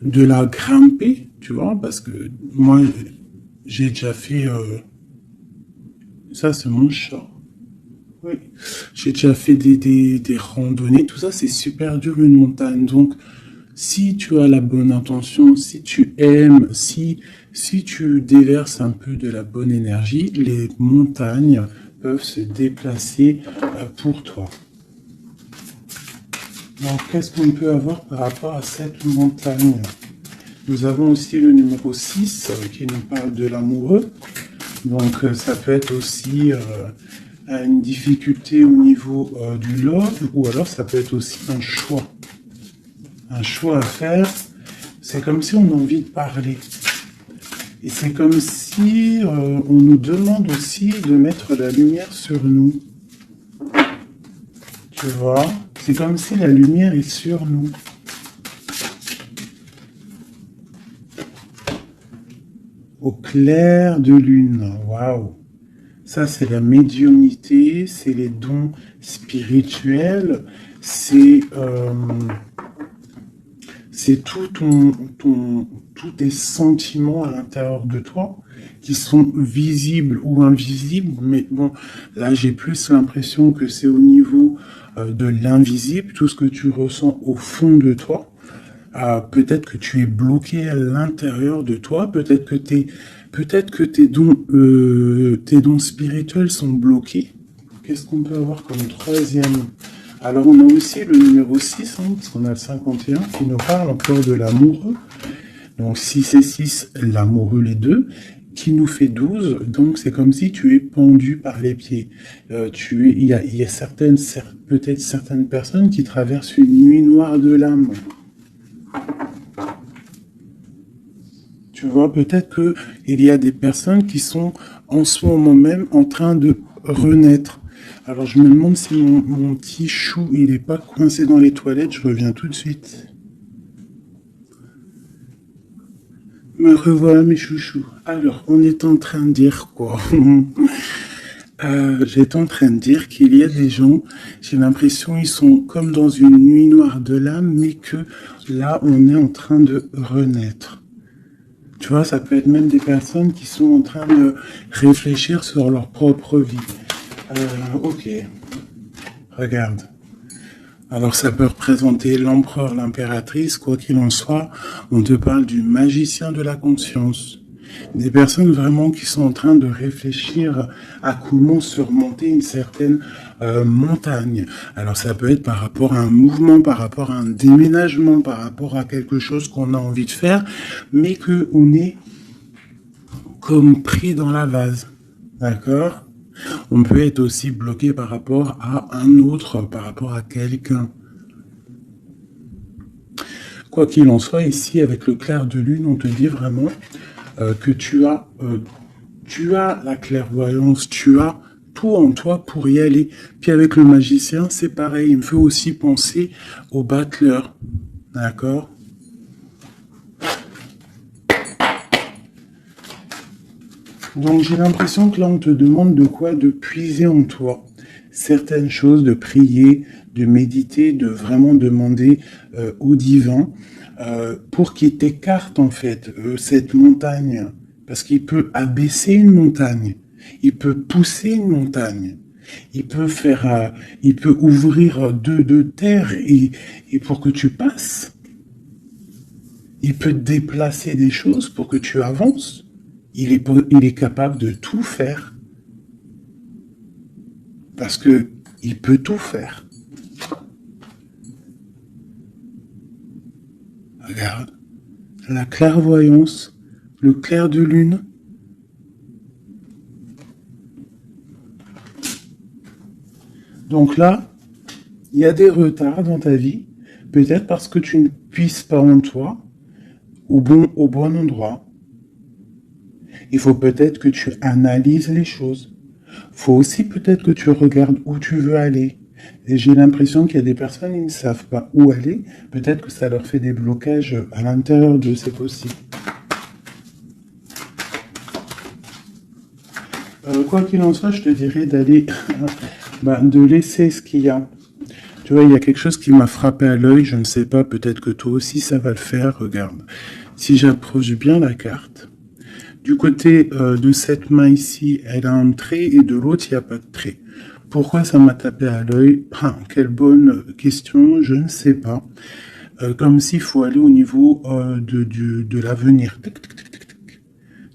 de la grimper, tu vois, parce que moi, j'ai déjà fait... ça, c'est mon chat. Oui. J'ai déjà fait des randonnées, tout ça, c'est super dur une montagne. Donc, si tu as la bonne intention, si tu aimes, si tu déverses un peu de la bonne énergie, les montagnes peuvent se déplacer pour toi. Donc, qu'est-ce qu'on peut avoir par rapport à cette montagne? Nous avons aussi le numéro 6 qui nous parle de l'amoureux. Donc, ça peut être aussi une difficulté au niveau du love, ou alors ça peut être aussi un choix. Un choix à faire. C'est comme si on a envie de parler. Et c'est comme si on nous demande aussi de mettre la lumière sur nous. Tu vois? C'est comme si la lumière est sur nous. Au clair de lune. Waouh! Ça, c'est la médiumnité, c'est les dons spirituels, c'est tous tes sentiments à l'intérieur de toi qui sont visibles ou invisibles. Mais bon, là, j'ai plus l'impression que c'est au niveau de l'invisible, tout ce que tu ressens au fond de toi. Peut-être que tu es bloqué à l'intérieur de toi, peut-être que tes dons spirituels sont bloqués. Qu'est-ce qu'on peut avoir comme troisième? Alors on a aussi le numéro 6, hein, parce qu'on a le 51 qui nous parle encore de l'amoureux. Donc 6 et 6, l'amoureux les deux, qui nous fait 12. Donc c'est comme si tu es pendu par les pieds. Il y a peut-être certaines personnes qui traversent une nuit noire de l'âme. Tu vois, peut-être que il y a des personnes qui sont en ce moment même en train de renaître. Alors je me demande si mon petit chou, il est pas coincé dans les toilettes, je reviens tout de suite. Me revoilà mes chouchous. Alors, on est en train de dire quoi? J'étais en train de dire qu'il y a des gens, j'ai l'impression ils sont comme dans une nuit noire de l'âme, mais que là, on est en train de renaître. Tu vois, ça peut être même des personnes qui sont en train de réfléchir sur leur propre vie. Ok, regarde. Alors ça peut représenter l'empereur, l'impératrice, quoi qu'il en soit. On te parle du magicien de la conscience. Des personnes vraiment qui sont en train de réfléchir à comment surmonter une certaine montagne. Alors ça peut être par rapport à un mouvement, par rapport à un déménagement, par rapport à quelque chose qu'on a envie de faire, mais qu'on est comme pris dans la vase. D'accord? On peut être aussi bloqué par rapport à un autre, par rapport à quelqu'un. Quoi qu'il en soit, ici, avec le clair de lune, on te dit vraiment que tu as la clairvoyance, tu as tout en toi pour y aller. Puis avec le magicien, c'est pareil. Il me fait aussi penser au battleur. D'accord? Donc j'ai l'impression que là, on te demande de quoi? De puiser en toi certaines choses, de prier, de méditer, de vraiment demander au divin pour qu'il t'écarte en fait cette montagne. Parce qu'il peut abaisser une montagne, il peut pousser une montagne, il peut ouvrir deux terres et pour que tu passes, il peut déplacer des choses pour que tu avances. Il est capable de tout faire. Parce que il peut tout faire. Regarde. La clairvoyance, le clair de lune. Donc là, il y a des retards dans ta vie. Peut-être parce que tu ne puisses pas en toi au bon endroit. Il faut peut-être que tu analyses les choses. Il faut aussi peut-être que tu regardes où tu veux aller. Et j'ai l'impression qu'il y a des personnes qui ne savent pas où aller. Peut-être que ça leur fait des blocages à l'intérieur d'eux, c'est possible. Quoi qu'il en soit, je te dirais d'aller, de laisser ce qu'il y a. Tu vois, il y a quelque chose qui m'a frappé à l'œil, je ne sais pas, peut-être que toi aussi ça va le faire, regarde. Si j'approche bien la carte, du côté de cette main ici, elle a un trait et de l'autre, il n'y a pas de trait. Pourquoi ça m'a tapé à l'œil? Quelle bonne question, je ne sais pas. Comme s'il faut aller au niveau de l'avenir.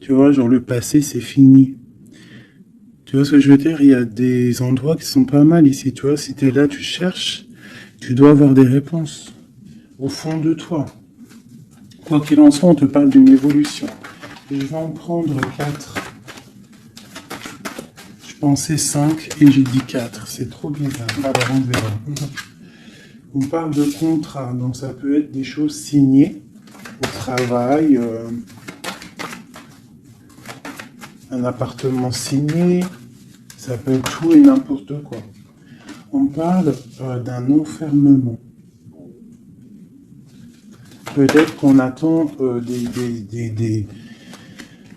Tu vois, genre le passé, c'est fini. Tu vois ce que je veux dire? Il y a des endroits qui sont pas mal ici. Tu vois, si tu es là, tu cherches, tu dois avoir des réponses au fond de toi. Quoi qu'il en soit, on te parle d'une évolution. Et je vais en prendre 4. Je pensais 5 et j'ai dit 4. C'est trop bizarre. Alors on verra. On parle de contrat, donc ça peut être des choses signées au travail, un appartement signé, ça peut être tout et n'importe quoi. On parle d'un enfermement. Peut-être qu'on attend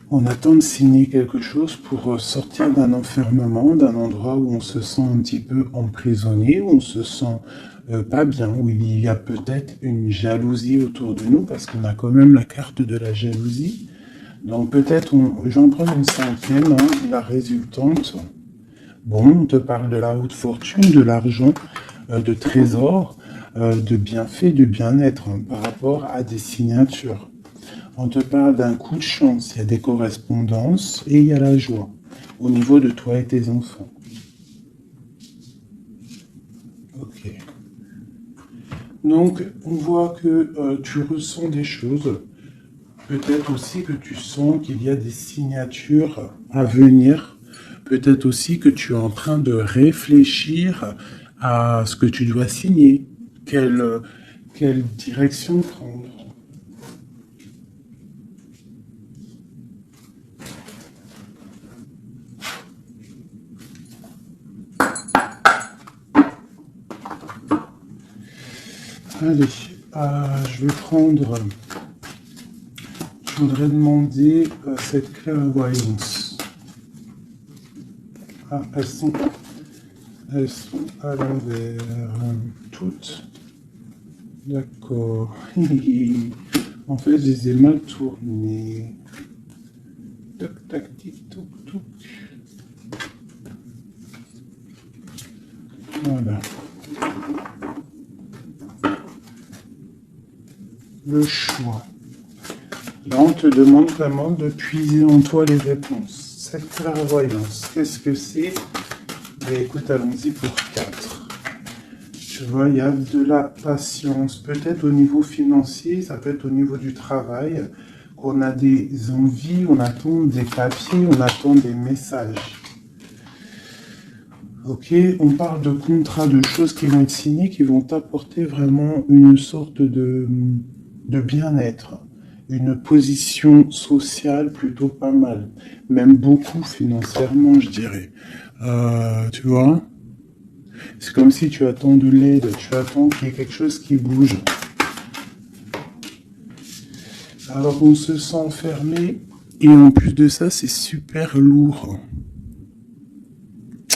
on attend de signer quelque chose pour sortir d'un enfermement, d'un endroit où on se sent un petit peu emprisonné, où on se sent pas bien, où il y a peut-être une jalousie autour de nous, parce qu'on a quand même la carte de la jalousie. Donc peut-être, j'en prends une cinquième, hein, la résultante. Bon, on te parle de la haute fortune, de l'argent, de trésors, de bienfaits, de bien-être hein, par rapport à des signatures. On te parle d'un coup de chance, il y a des correspondances et il y a la joie au niveau de toi et tes enfants. Ok. Donc, on voit que tu ressens des choses. Peut-être aussi que tu sens qu'il y a des signatures à venir. Peut-être aussi que tu es en train de réfléchir à ce que tu dois signer. Quelle direction prendre. Allez, je vais prendre... Je voudrais demander cette clairvoyance. Ah, elles sont à l'envers. Toutes. D'accord. En fait, je les ai mal tournées. Toc, tac, tic, toc, toc. Voilà. Le choix. Là, on te demande vraiment de puiser en toi les réponses. Cette clairvoyance, qu'est-ce que c'est? Écoute, allons-y pour 4. Tu vois, il y a de la patience. Peut-être au niveau financier, ça peut être au niveau du travail, qu'on a des envies, on attend des papiers, on attend des messages. Ok, on parle de contrats, de choses qui vont être signées, qui vont apporter vraiment une sorte de bien-être. Une position sociale plutôt pas mal, même beaucoup financièrement, je dirais. Tu vois, c'est comme si tu attends de l'aide, tu attends qu'il y ait quelque chose qui bouge. Alors on se sent enfermé et en plus de ça, c'est super lourd.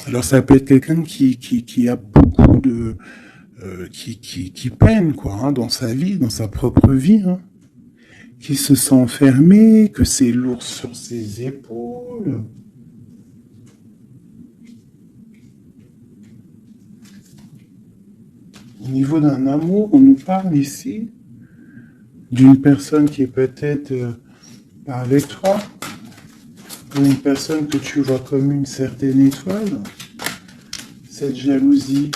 Alors ça peut être quelqu'un qui a beaucoup de qui peine quoi hein, dans sa vie, dans sa propre vie. Hein. Qui se sent enfermé, que c'est lourd sur ses épaules. Au niveau d'un amour, on nous parle ici d'une personne qui est peut-être pas avec toi, ou une personne que tu vois comme une certaine étoile. Cette jalousie.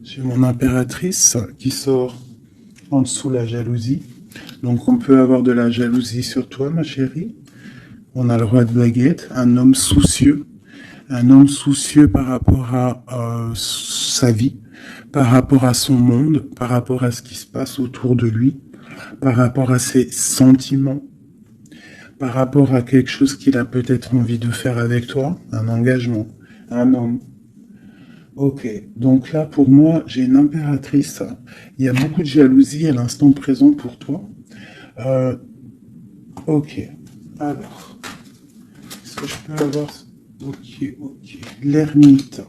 J'ai mon impératrice qui sort en dessous la jalousie. Donc on peut avoir de la jalousie sur toi, ma chérie. On a le roi de baguette, un homme soucieux par rapport à sa vie, par rapport à son monde, par rapport à ce qui se passe autour de lui, par rapport à ses sentiments, par rapport à quelque chose qu'il a peut-être envie de faire avec toi, un engagement, un homme. Ok, donc là pour moi j'ai une impératrice, il y a beaucoup de jalousie à l'instant présent pour toi. Ok, Alors, est-ce que je peux avoir... Ok, ok. L'ermite.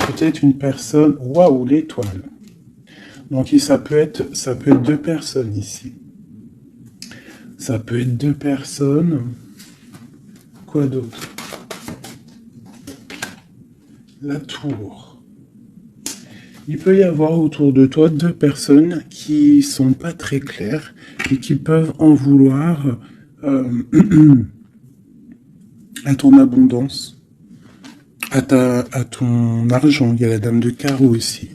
Peut-être une personne... Waouh, l'étoile. Donc ça peut être deux personnes ici. Ça peut être deux personnes. Quoi d'autre? La tour. Il peut y avoir autour de toi deux personnes qui sont pas très claires et qui peuvent en vouloir à ton abondance, à ton argent. Il y a la dame de carreau ici.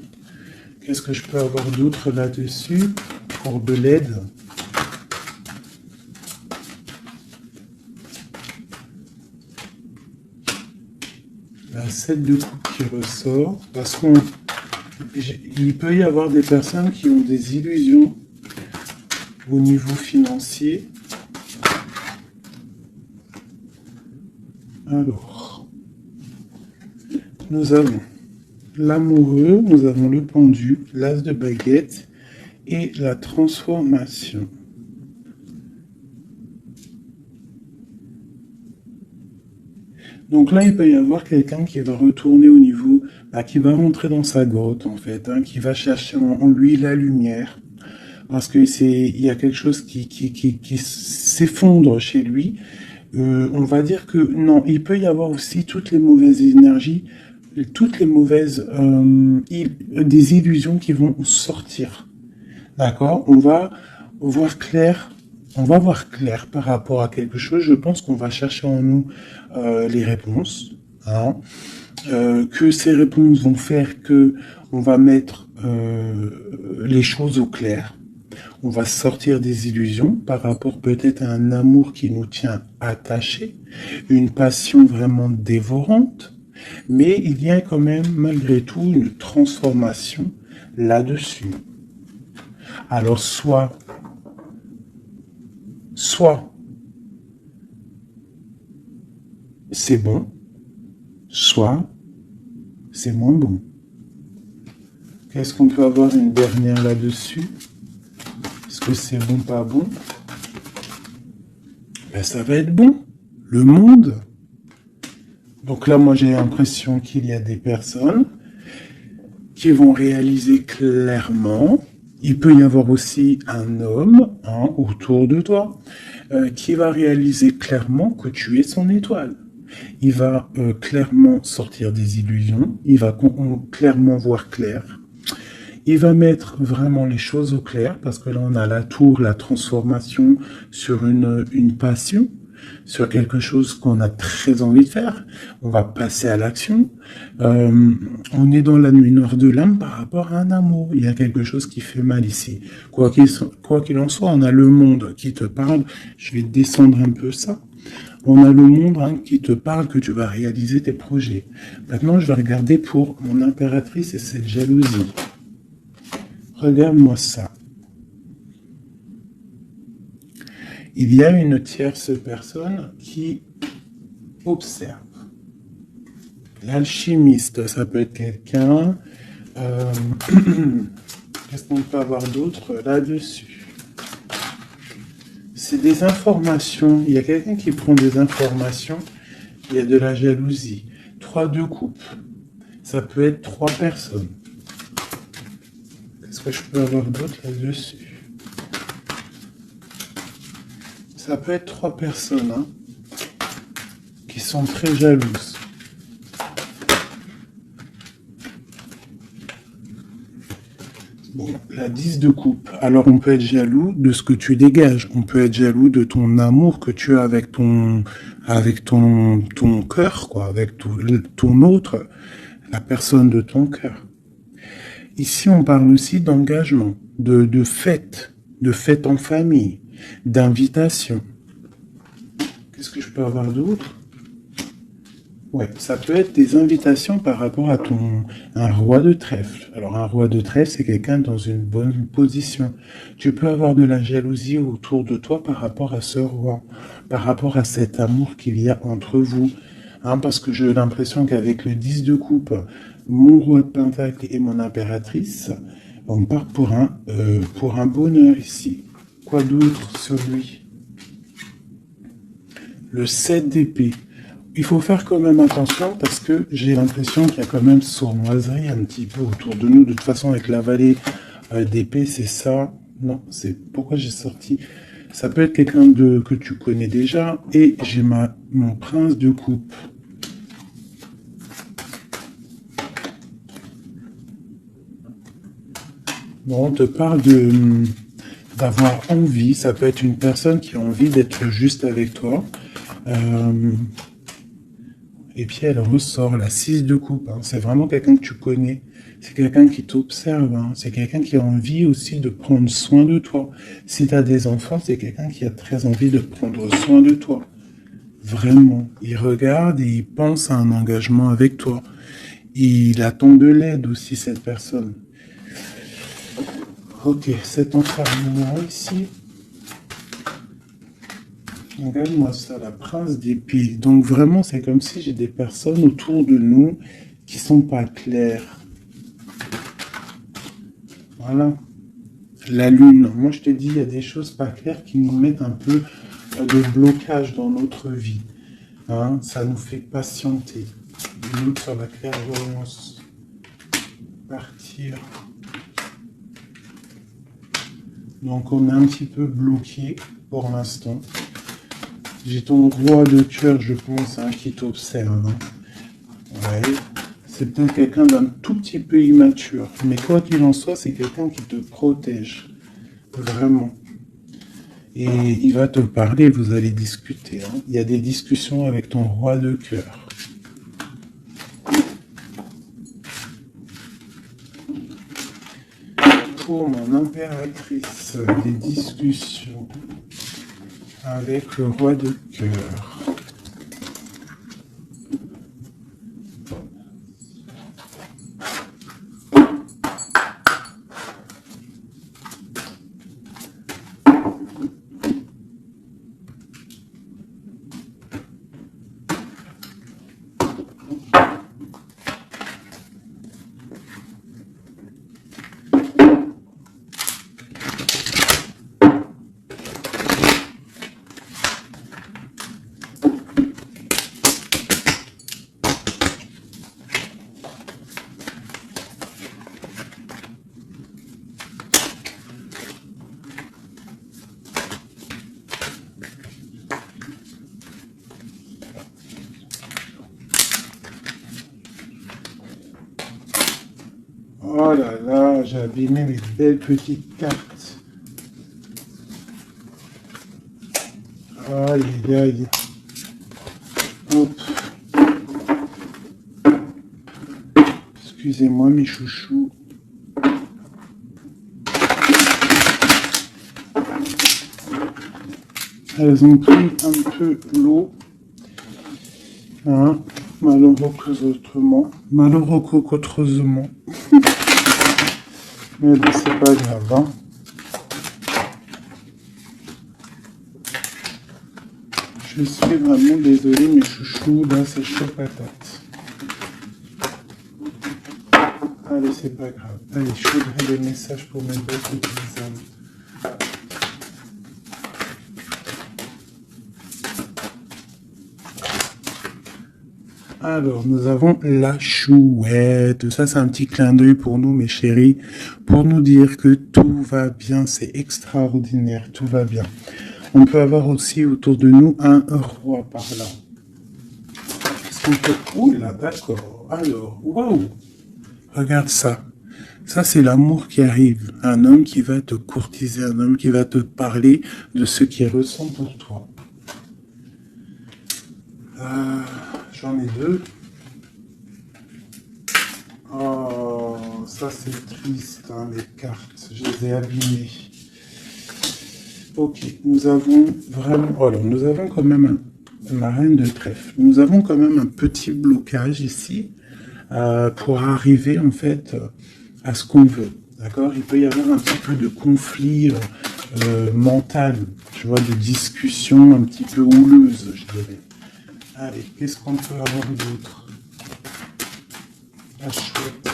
Qu'est-ce que je peux avoir d'autre là-dessus pour de l'aide? La 7 de coupe qui ressort, parce qu'il peut y avoir des personnes qui ont des illusions au niveau financier. Alors, nous avons l'amoureux, nous avons le pendu, l'as de baguette et la transformation. Donc là, il peut y avoir quelqu'un qui va retourner au niveau, qui va rentrer dans sa grotte en fait, qui va chercher en lui la lumière, parce que il y a quelque chose qui s'effondre chez lui. On va dire que non, il peut y avoir aussi toutes les mauvaises énergies, toutes les mauvaises des illusions qui vont sortir. D'accord? On va voir clair. On va voir clair par rapport à quelque chose. Je pense qu'on va chercher en nous les réponses. Hein, que ces réponses vont faire que on va mettre les choses au clair. On va sortir des illusions par rapport peut-être à un amour qui nous tient attachés, une passion vraiment dévorante, mais il y a quand même malgré tout une transformation là-dessus. Alors soit c'est bon, soit c'est moins bon. Qu'est-ce qu'on peut avoir une dernière là-dessus? Est-ce que c'est bon, pas bon? Ben, ça va être bon. Le monde. Donc là, moi, j'ai l'impression qu'il y a des personnes qui vont réaliser clairement. Il peut y avoir aussi un homme autour de toi qui va réaliser clairement que tu es son étoile. Il va clairement sortir des illusions. Il va clairement voir clair. Il va mettre vraiment les choses au clair, parce que là, on a la tour, la transformation sur une passion, sur quelque chose qu'on a très envie de faire. On va passer à l'action. On est dans la nuit noire de l'âme par rapport à un amour. Il y a quelque chose qui fait mal ici. Quoi qu'il en soit, on a le monde qui te parle. Je vais descendre un peu ça. On a le monde qui te parle que tu vas réaliser tes projets. Maintenant, je vais regarder pour mon impératrice et cette jalousie. Regarde-moi ça. Il y a une tierce personne qui observe. L'alchimiste, ça peut être quelqu'un. Qu'est-ce qu'on peut avoir d'autre là-dessus? C'est des informations. Il y a quelqu'un qui prend des informations. Il y a de la jalousie. 3 de coupe. Ça peut être 3 personnes. Qu'est-ce que je peux avoir d'autre là-dessus? Ça peut être 3 personnes qui sont très jalouses. Bon, la 10 de coupe. Alors on peut être jaloux de ce que tu dégages. On peut être jaloux de ton amour que tu as avec ton cœur, quoi, avec ton autre, la personne de ton cœur. Ici, on parle aussi d'engagement, de fête en famille, d'invitation. Qu'est-ce que je peux avoir d'autre? Ouais, ça peut être des invitations par rapport à un roi de trèfle. Alors, un roi de trèfle, c'est quelqu'un dans une bonne position. Tu peux avoir de la jalousie autour de toi par rapport à ce roi, par rapport à cet amour qu'il y a entre vous. Parce que j'ai l'impression qu'avec le 10 de coupe, mon roi de pentacle et mon impératrice, on part pour un bonheur ici. Quoi d'autre sur lui? le 7 d'épée. Il faut faire quand même attention parce que j'ai l'impression qu'il y a quand même sournoiserie un petit peu autour de nous. De toute façon, avec la vallée d'épée, c'est ça. Non, c'est pourquoi j'ai sorti. Ça peut être quelqu'un que tu connais déjà. Et j'ai mon prince de coupe. Bon, on te parle d'avoir envie. Ça peut être une personne qui a envie d'être juste avec toi. Et puis elle ressort la 6 de coupe. Hein. C'est vraiment quelqu'un que tu connais. C'est quelqu'un qui t'observe. Hein. C'est quelqu'un qui a envie aussi de prendre soin de toi. Si tu as des enfants, c'est quelqu'un qui a très envie de prendre soin de toi. Vraiment. Il regarde et il pense à un engagement avec toi. Il attend de l'aide aussi, cette personne. Ok, cet enfermement ici. Regarde-moi ça, la prince d'épée. Donc vraiment, c'est comme si j'ai des personnes autour de nous qui sont pas claires. Voilà. La lune. Moi, je te dis, il y a des choses pas claires qui nous mettent un peu de blocage dans notre vie. Hein, ça nous fait patienter. Une autre sur la clairvoyance. Partir. Donc, on est un petit peu bloqué pour l'instant. J'ai ton roi de cœur, je pense, hein, qui t'observe. Hein. Ouais. C'est peut-être quelqu'un d'un tout petit peu immature. Mais quoi qu'il en soit, c'est quelqu'un qui te protège. Vraiment. Et il va te parler, vous allez discuter. Hein. Il y a des discussions avec ton roi de cœur. Pour mon impératrice, des discussions avec le roi de cœur. Oh là là, j'ai abîmé mes belles petites cartes. Aïe, aïe, aïe. Hop. Excusez-moi mes chouchous. Elles ont pris un peu l'eau. Hein, malheureusement. Malheureusement. Mais bon, c'est pas grave. Hein. Je suis vraiment désolé, mes chouchous. Là, c'est chaud patate. Allez, c'est pas grave. Allez, je voudrais des messages pour mes petites âmes. Alors, nous avons la chouette. Ça, c'est un petit clin d'œil pour nous, mes chéris, pour nous dire que tout va bien, c'est extraordinaire, tout va bien. On peut avoir aussi autour de nous un roi par là. Est-ce qu'on peut... Ouh là, d'accord. Alors, waouh. Regarde ça. Ça, c'est l'amour qui arrive. Un homme qui va te courtiser, un homme qui va te parler de ce qu'il ressent pour toi. J'en ai deux. Oh, ça c'est triste, hein, les cartes. Je les ai abîmées. Ok, nous avons vraiment... Alors, nous avons quand même la reine de trèfle. Nous avons quand même un petit blocage ici pour arriver en fait à ce qu'on veut. D'accord? Il peut y avoir un petit peu de conflit mental, tu vois, de discussion un petit peu houleuse, je dirais. Allez, qu'est-ce qu'on peut avoir d'autre? La chouette.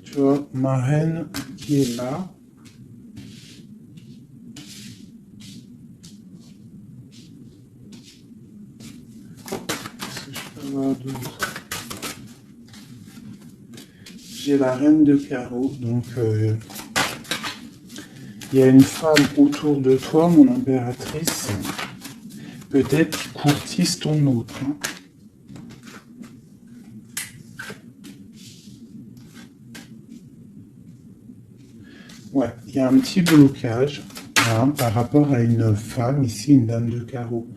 Tu vois, ma reine qui est là. voir d'autre? J'ai la reine de carreau, donc il y a une femme autour de toi, mon impératrice, peut-être qui courtise ton autre. Hein. Ouais, il y a un petit blocage hein, par rapport à une femme, ici une dame de carreau.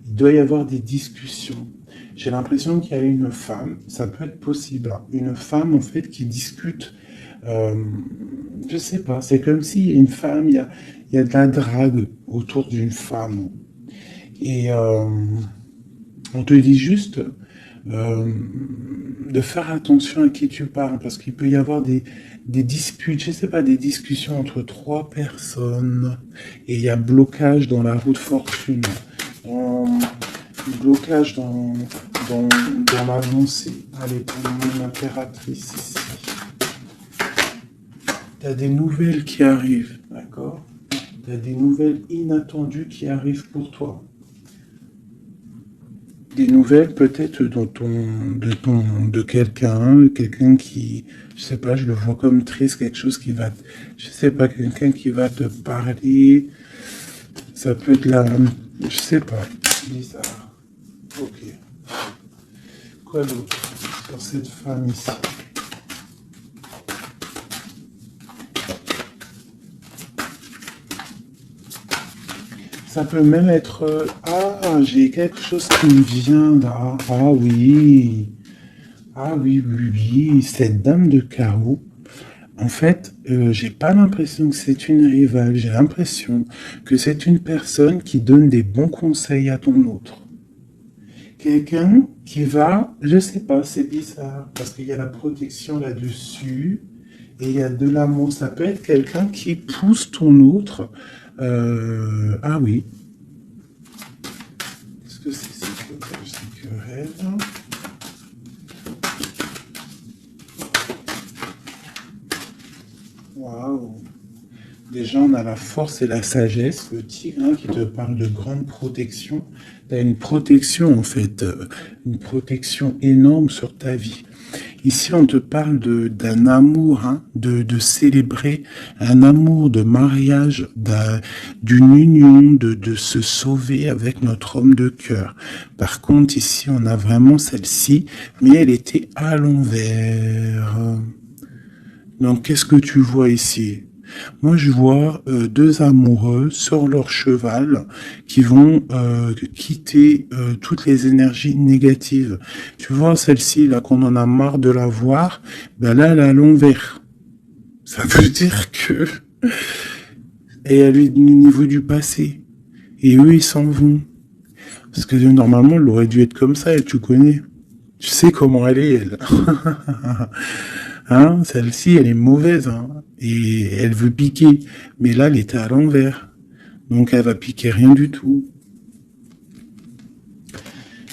Il doit y avoir des discussions. J'ai l'impression qu'il y a une femme, ça peut être possible, hein, une femme en fait qui discute, je sais pas, c'est comme s'il y a une femme, il y a de la drague autour d'une femme. Et on te dit juste euh, de faire attention à qui tu parles, parce qu'il peut y avoir des disputes, je sais pas, des discussions entre trois personnes, et il y a blocage dans la roue de fortune, blocage dans l'avancée. Allez, pour mon impératrice ici. T'as des nouvelles qui arrivent, d'accord? T'as des nouvelles inattendues qui arrivent pour toi. Des nouvelles peut-être de quelqu'un qui, je sais pas, je le vois comme triste, quelque chose qui va, je sais pas, quelqu'un qui va te parler, ça peut être là, je sais pas, bizarre. Ok. Quoi d'autre sur cette femme ici? Ça peut même être... ah, j'ai quelque chose qui me vient là. Ah oui. Ah oui, oui, oui. Cette dame de carreau, en fait, j'ai pas l'impression que c'est une rivale. J'ai l'impression que c'est une personne qui donne des bons conseils à ton autre. Quelqu'un qui va... Je sais pas, c'est bizarre. Parce qu'il y a la protection là-dessus. Et il y a de l'amour. Ça peut être quelqu'un qui pousse ton autre. Ah oui. Est-ce que c'est ces querelles? Waouh. Déjà, on a la force et la sagesse. Le tigre hein, qui te parle de grande protection. Tu as une protection, en fait. Une protection énorme sur ta vie. Ici, on te parle d'un amour, hein, de célébrer un amour de mariage, d'une union, de se sauver avec notre homme de cœur. Par contre, ici, on a vraiment celle-ci, mais elle était à l'envers. Donc, qu'est-ce que tu vois ici? Moi, je vois deux amoureux sur leur cheval qui vont quitter toutes les énergies négatives. Tu vois, celle-ci, là, qu'on en a marre de la voir, ben là, elle est à l'envers. Ça veut dire que... Et elle est au niveau du passé. Et eux, ils s'en vont. Parce que normalement, elle aurait dû être comme ça, et tu connais. Tu sais comment elle est, elle. Hein, celle-ci, elle est mauvaise, hein, et elle veut piquer. Mais là, elle était à l'envers. Donc, elle va piquer rien du tout.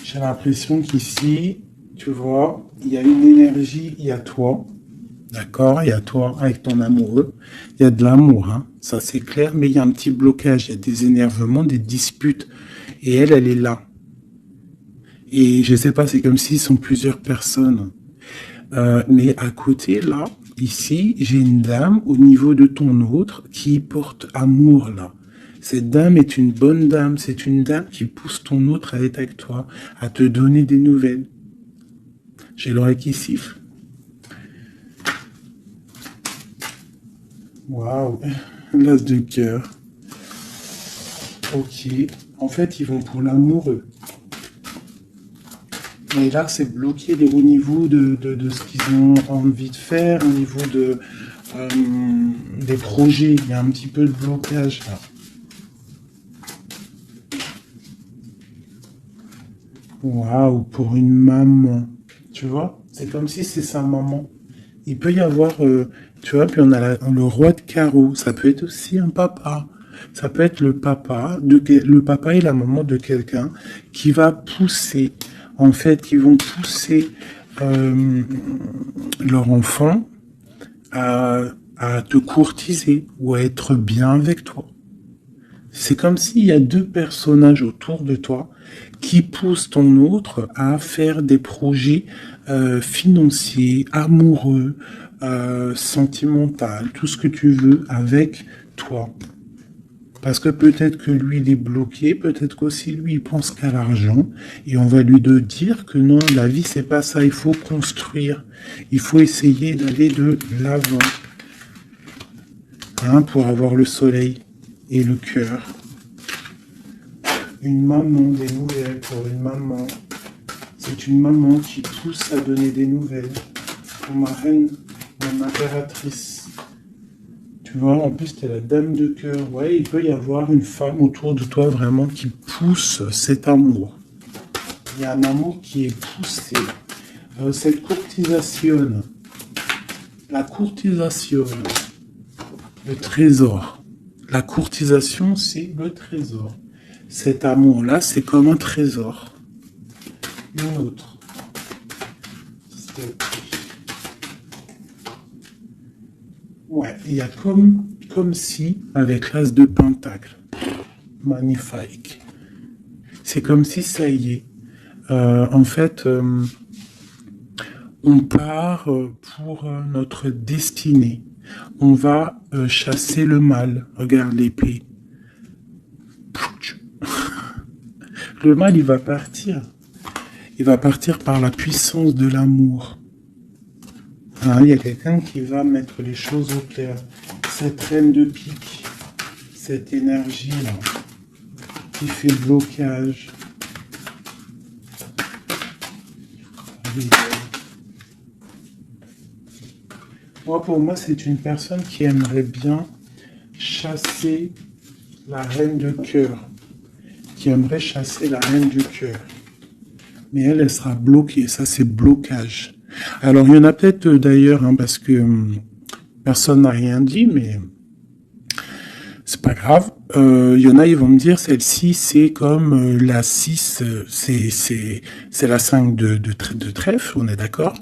J'ai l'impression qu'ici, tu vois, il y a une énergie, il y a toi. D'accord? Il y a toi avec ton amoureux. Il y a de l'amour, hein. Ça, c'est clair, mais il y a un petit blocage. Il y a des énervements, des disputes. Et elle est là. Et je sais pas, c'est comme s'ils sont plusieurs personnes. Mais à côté, là, ici, j'ai une dame au niveau de ton autre qui porte amour, là. Cette dame est une bonne dame. C'est une dame qui pousse ton autre à être avec toi, à te donner des nouvelles. J'ai l'oreille qui siffle. Waouh, l'as de cœur. Ok. En fait, ils vont pour l'amoureux. Et là, c'est bloqué au niveau de ce qu'ils ont envie de faire, au niveau des projets. Il y a un petit peu de blocage là. Waouh, pour une maman. Tu vois, c'est comme si c'est sa maman. Il peut y avoir, tu vois, puis on a le roi de carreau. Ça peut être aussi un papa. Ça peut être le papa et la maman de quelqu'un qui va pousser. En fait, qui vont pousser leur enfant à te courtiser ou à être bien avec toi. C'est comme s'il y a deux personnages autour de toi qui poussent ton autre à faire des projets financiers, amoureux, sentimentaux, tout ce que tu veux avec toi. Parce que peut-être que lui, il est bloqué, peut-être qu'aussi lui, il pense qu'à l'argent, et on va lui dire que non, la vie, c'est pas ça, il faut construire, il faut essayer d'aller de l'avant, hein, pour avoir le soleil et le cœur. Une maman, des nouvelles pour une maman. C'est une maman qui pousse à donner des nouvelles pour ma reine, mon impératrice. Tu vois, en plus, t'es la dame de cœur. Ouais, il peut y avoir une femme autour de toi vraiment qui pousse cet amour. Il y a un amour qui est poussé. Cette courtisation, la courtisation, le trésor. La courtisation, c'est le trésor. Cet amour-là, c'est comme un trésor. Une autre. Ouais, il y a comme si, avec l'as de pentacle. Magnifique. C'est comme si ça y est. En fait, on part pour notre destinée. On va chasser le mal. Regarde l'épée. Le mal, il va partir. Il va partir par la puissance de l'amour. Ah, il y a quelqu'un qui va mettre les choses au clair. Cette reine de pique, cette énergie-là, qui fait blocage. Pour moi, c'est une personne qui aimerait bien chasser la reine de cœur. Qui aimerait chasser la reine du cœur. Mais elle sera bloquée. Ça, c'est blocage. Alors, il y en a peut-être d'ailleurs, hein, parce que personne n'a rien dit, mais c'est pas grave. Il y en a, ils vont me dire, celle-ci, c'est comme la 6, c'est la 5 de trèfle, on est d'accord.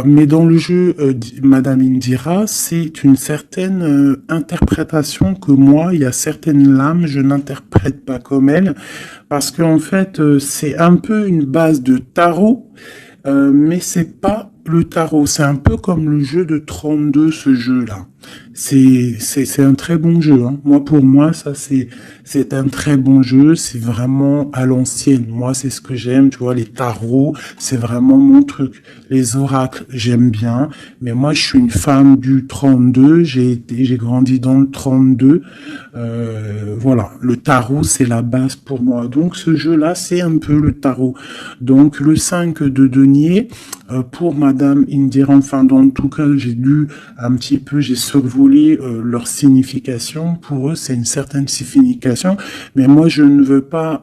Mais dans le jeu, Madame Indira, c'est une certaine interprétation que moi, il y a certaines lames, je n'interprète pas comme elle, parce qu'en fait, c'est un peu une base de tarot, mais c'est pas le tarot. C'est un peu comme le jeu de 32, ce jeu-là. C'est un très bon jeu, hein. Pour moi, ça, c'est un très bon jeu. C'est vraiment à l'ancienne. Moi, c'est ce que j'aime. Tu vois, les tarots, c'est vraiment mon truc. Les oracles, j'aime bien. Mais moi, je suis une femme du 32. J'ai grandi dans le 32. Voilà. Le tarot, c'est la base pour moi. Donc, ce jeu-là, c'est un peu le tarot. Donc, le 5 de denier, pour Madame Indira, enfin, en tout cas, j'ai lu un petit peu, j'ai survolé leur signification. Pour eux, c'est une certaine signification, mais moi, je ne veux pas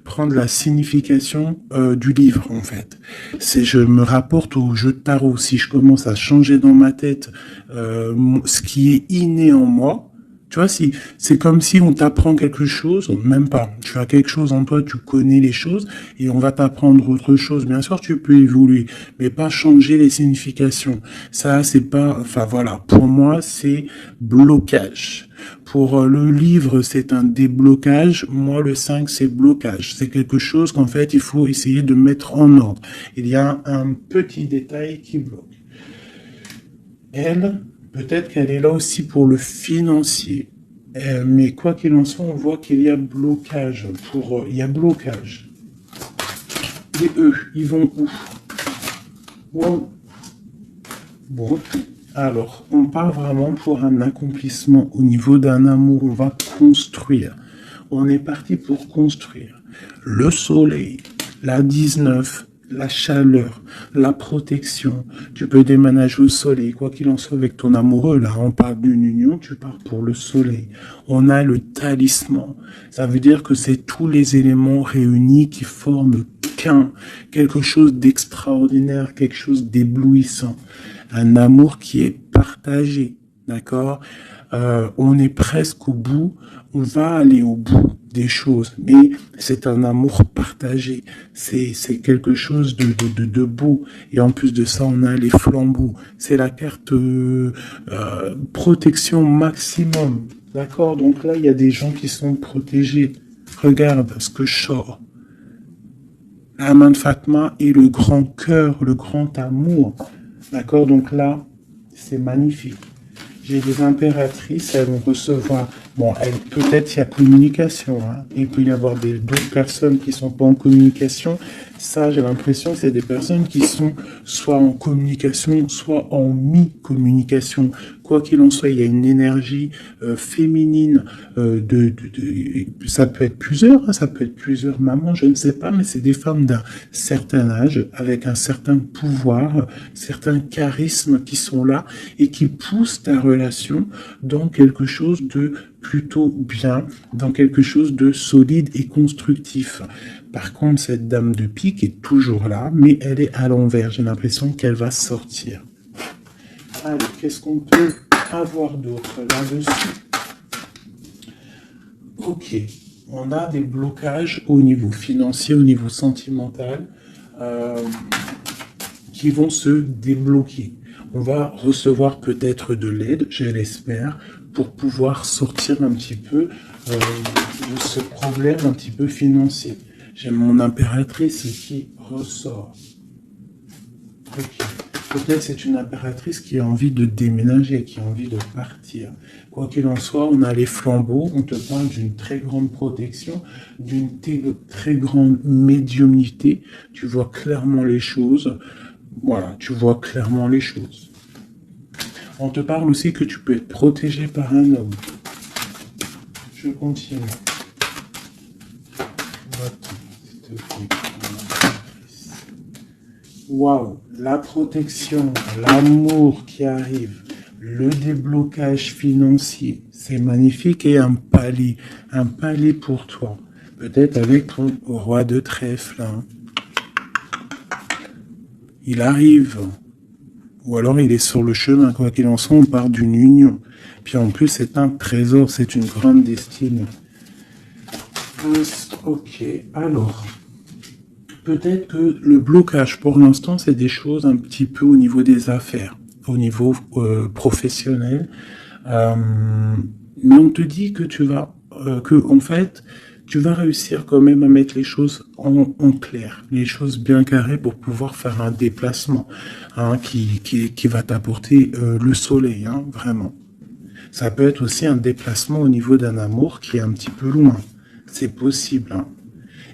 prendre la signification du livre, en fait. Je me rapporte au jeu de tarot. Si je commence à changer dans ma tête ce qui est inné en moi, tu vois, si c'est comme si on t'apprend quelque chose, même pas. Tu as quelque chose en toi, tu connais les choses, et on va t'apprendre autre chose. Bien sûr, tu peux évoluer, mais pas changer les significations. Ça, c'est pas. Enfin voilà. Pour moi, c'est blocage. Pour le livre, c'est un déblocage. Moi, le 5, c'est blocage. C'est quelque chose qu'en fait, il faut essayer de mettre en ordre. Il y a un petit détail qui bloque. Elle. Peut-être qu'elle est là aussi pour le financier. Mais quoi qu'il en soit, on voit qu'il y a blocage. Il y a blocage. Et eux, ils vont où? Bon. Alors, on part vraiment pour un accomplissement au niveau d'un amour. On va construire. On est parti pour construire. Le soleil, la 19, la chaleur, la protection. Tu peux déménager au soleil, quoi qu'il en soit avec ton amoureux. Là, on parle d'une union, tu pars pour le soleil. On a le talisman. Ça veut dire que c'est tous les éléments réunis qui forment quelque chose d'extraordinaire, quelque chose d'éblouissant. Un amour qui est partagé, d'accord? On est presque au bout, on va aller au bout des choses, mais c'est un amour partagé, c'est quelque chose de beau, et en plus de ça, on a les flambeaux, c'est la carte protection maximum, D'accord? Donc là, il y a des gens qui sont protégés. Regarde ce que je sors. La main de Fatma et le grand cœur, le grand amour. D'accord? Donc là, c'est magnifique. J'ai des impératrices, elles vont recevoir... Bon, peut-être il y a communication. Hein. Il peut y avoir d'autres personnes qui sont pas en communication. Ça, j'ai l'impression que c'est des personnes qui sont soit en communication, soit en mi-communication. Quoi qu'il en soit, il y a une énergie féminine. Ça peut être plusieurs, hein, ça peut être plusieurs mamans, je ne sais pas, mais c'est des femmes d'un certain âge, avec un certain pouvoir, certains charismes qui sont là et qui poussent ta relation dans quelque chose de plutôt bien, dans quelque chose de solide et constructif. Par contre, cette dame de pique est toujours là, mais elle est à l'envers. J'ai l'impression qu'elle va sortir. Allez, qu'est-ce qu'on peut avoir d'autre là-dessus? Ok, on a des blocages au niveau financier, au niveau sentimental, qui vont se débloquer. On va recevoir peut-être de l'aide, je l'espère, pour pouvoir sortir un petit peu de ce problème un petit peu financier. J'ai mon impératrice qui ressort. Ok. Peut-être c'est une impératrice qui a envie de déménager, qui a envie de partir. Quoi qu'il en soit, on a les flambeaux, on te parle d'une très grande protection, d'une très grande médiumnité. Tu vois clairement les choses. Voilà, tu vois clairement les choses. On te parle aussi que tu peux être protégé par un homme. Je continue. Waouh, la protection, l'amour qui arrive, le déblocage financier, c'est magnifique et un palier pour toi. Peut-être avec ton roi de trèfle. Hein. Il arrive, ou alors il est sur le chemin, quoi qu'il en soit, on part d'une union. Puis en plus, c'est un trésor, c'est une grande destinée. Ok, alors... Peut-être que le blocage, pour l'instant, c'est des choses un petit peu au niveau des affaires, au niveau professionnel. Mais on te dit que en fait, tu vas réussir quand même à mettre les choses en clair, les choses bien carrées pour pouvoir faire un déplacement hein, qui va t'apporter le soleil, hein, vraiment. Ça peut être aussi un déplacement au niveau d'un amour qui est un petit peu loin. C'est possible, hein.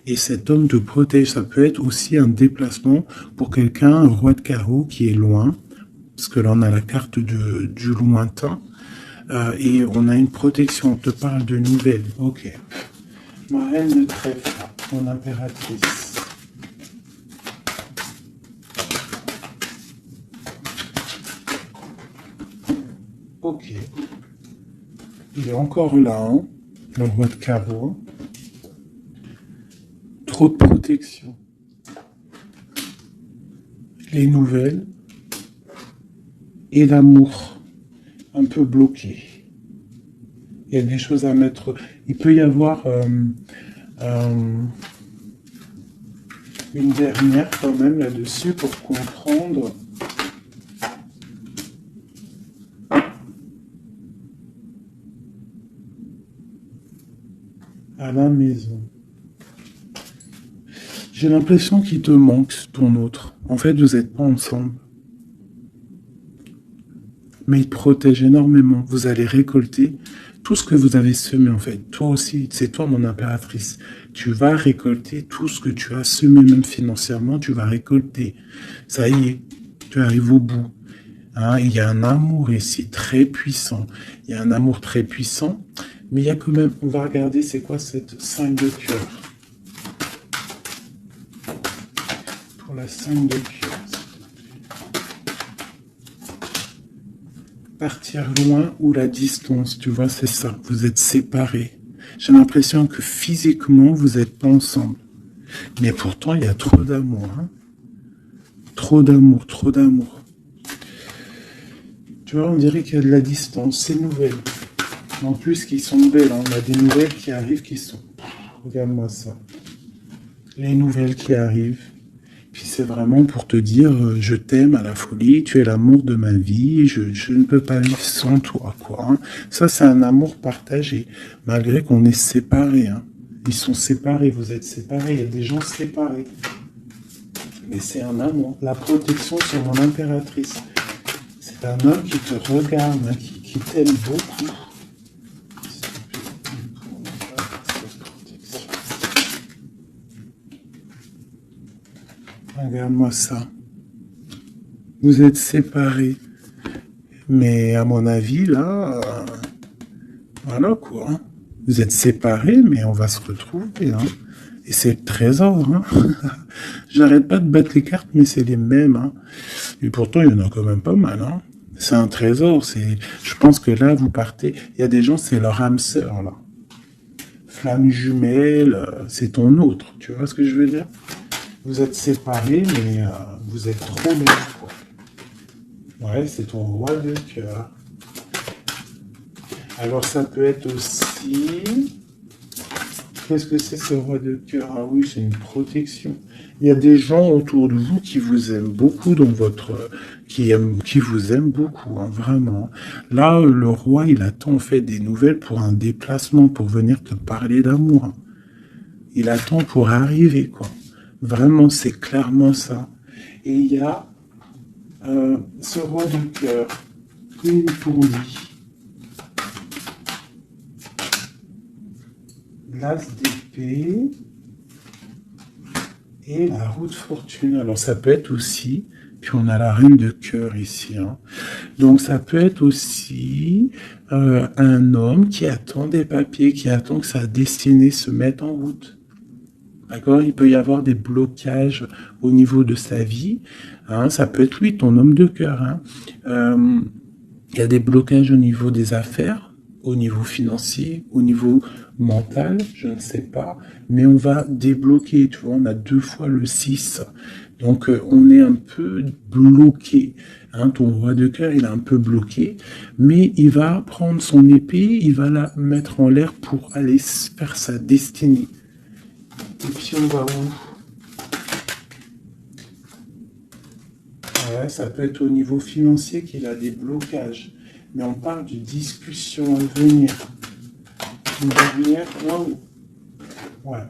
Et cet homme te protège. Ça peut être aussi un déplacement pour quelqu'un, un roi de carreau qui est loin, parce que là on a la carte du lointain, et on a une protection. On te parle de nouvelles. Ok. Ma reine de trèfle, mon impératrice. Ok. Il est encore là, hein, le roi de carreau. Trop de protection. Les nouvelles et l'amour un peu bloqué. Il y a des choses à mettre. Il peut y avoir une dernière quand même là-dessus pour comprendre. À la maison. J'ai l'impression qu'il te manque ton autre. En fait, vous n'êtes pas ensemble. Mais il te protège énormément. Vous allez récolter tout ce que vous avez semé, en fait. Toi aussi, c'est toi mon impératrice. Tu vas récolter tout ce que tu as semé, même financièrement, tu vas récolter. Ça y est, tu arrives au bout. Hein, il y a un amour ici très puissant. Il y a un amour très puissant. Mais il y a quand même, on va regarder c'est quoi cette 5 de cœur. Pour la 5 de cœur. Partir loin ou la distance, tu vois, c'est ça. Vous êtes séparés. J'ai l'impression que physiquement, vous n'êtes pas ensemble. Mais pourtant, il y a trop d'amour. Hein. Trop d'amour, trop d'amour. Tu vois, on dirait qu'il y a de la distance. C'est nouvelle. En plus, qui sont belles. Hein. On a des nouvelles qui arrivent qui sont... Regarde-moi ça. Les nouvelles qui arrivent. Puis c'est vraiment pour te dire je t'aime à la folie, tu es l'amour de ma vie, je ne peux pas vivre sans toi, quoi. Hein. Ça, c'est un amour partagé, malgré qu'on est séparés. Hein. Ils sont séparés, vous êtes séparés, il y a des gens séparés. Mais c'est un amour. La protection sur mon impératrice. C'est un homme qui te regarde, hein, qui t'aime beaucoup. Regarde-moi ça. Vous êtes séparés. Mais à mon avis, là, voilà quoi. Hein. Vous êtes séparés, mais on va se retrouver. Hein. Et c'est le trésor. Hein. J'arrête pas de battre les cartes, mais c'est les mêmes. Hein. Et pourtant, il y en a quand même pas mal. Hein. C'est un trésor. Je pense que là, vous partez. Il y a des gens, c'est leur âme sœur, là. Flamme jumelle, c'est ton autre. Tu vois ce que je veux dire? Vous êtes séparés, mais vous êtes trop bien, quoi. Ouais, c'est ton roi de cœur. Alors, ça peut être aussi... Qu'est-ce que c'est ce roi de cœur? Ah oui, c'est une protection. Il y a des gens autour de vous qui vous aiment beaucoup dans votre... qui vous aiment beaucoup, hein, vraiment. Là, le roi, il attend en fait des nouvelles pour un déplacement, pour venir te parler d'amour. Hein. Il attend pour arriver, quoi. Vraiment, c'est clairement ça. Et il y a ce roi de cœur, une pour lui. L'as d'épée et la roue de fortune. Alors ça peut être aussi, puis on a la reine de cœur ici. Hein. Donc ça peut être aussi un homme qui attend des papiers, qui attend que sa destinée se mette en route. D'accord? Il peut y avoir des blocages au niveau de sa vie. Hein. Ça peut être lui, ton homme de cœur. Hein. Il y a des blocages au niveau des affaires, au niveau financier, au niveau mental, je ne sais pas, mais on va débloquer, tu vois, on a 2 fois le 6, donc on est un peu bloqué, hein, ton roi de cœur, il est un peu bloqué, mais il va prendre son épée, il va la mettre en l'air pour aller faire sa destinée. Et puis on va où? Ouais, ça peut être au niveau financier qu'il a des blocages, mais on parle de discussion à venir. Une dernière, wow. Ouais,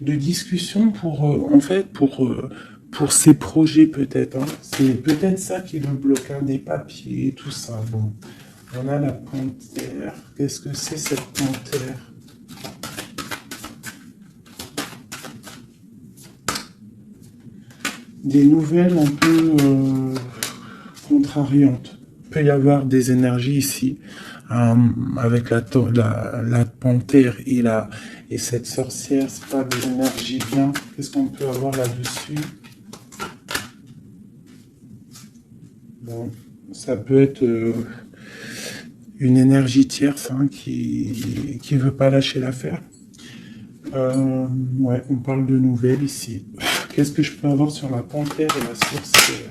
de discussion pour, en fait, pour ses projets peut-être. Hein. C'est peut-être ça qui le bloque, hein, des papiers, tout ça. Bon, on a la panthère. Qu'est-ce que c'est cette panthère? Des nouvelles un peu contrariantes. Il peut y avoir des énergies ici. Avec la panthère et cette sorcière, c'est pas des énergies bien. Qu'est-ce qu'on peut avoir là-dessus? Bon, ça peut être une énergie tierce hein, qui veut pas lâcher l'affaire. Ouais, on parle de nouvelles ici. Qu'est-ce que je peux avoir sur la panthère et la sorcière?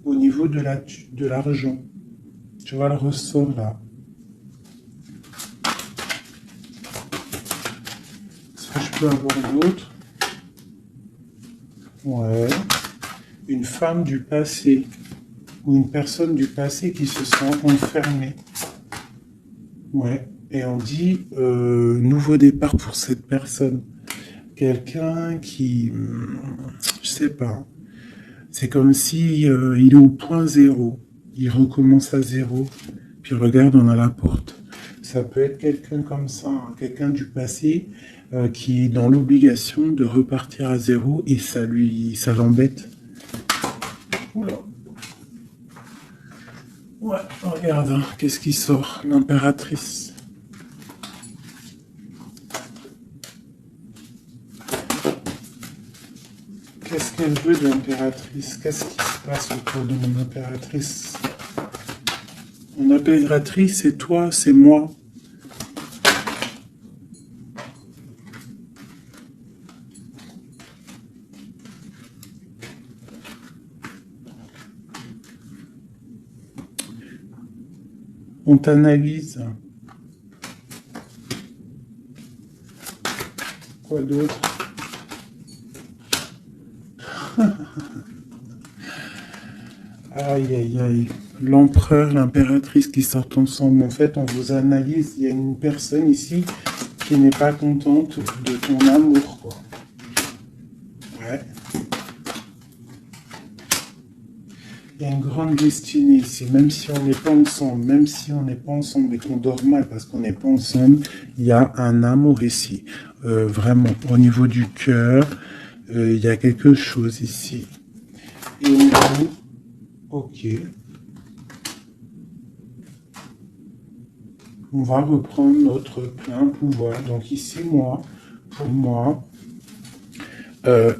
Au niveau de l'argent, tu vois le ressort là. Est-ce que je peux avoir d'autres? Ouais. Une femme du passé ou une personne du passé qui se sent enfermée. Ouais. Et on dit nouveau départ pour cette personne. Quelqu'un qui, je sais pas. C'est comme si il est au point zéro. Il recommence à zéro. Puis regarde, on a la porte. Ça peut être quelqu'un comme ça, hein, quelqu'un du passé qui est dans l'obligation de repartir à zéro et ça l'embête. Oula. Ouais, regarde, hein, qu'est-ce qui sort? L'impératrice. Qu'est-ce qu'elle veut de l'impératrice? Qu'est-ce qui se passe autour de mon impératrice? Mon impératrice, c'est toi, c'est moi. On t'analyse. quoi d'autre? Aïe, aïe, aïe. L'empereur, l'impératrice qui sortent ensemble. En fait, on vous analyse. Il y a une personne ici qui n'est pas contente de ton amour, quoi. Ouais. Il y a une grande destinée ici. Même si on n'est pas ensemble, même si on n'est pas ensemble et qu'on dort mal parce qu'on n'est pas ensemble, il y a un amour ici. Vraiment, au niveau du cœur, il y a quelque chose ici. Et au niveau... Ok. On va reprendre notre plein pouvoir. Donc ici, pour moi,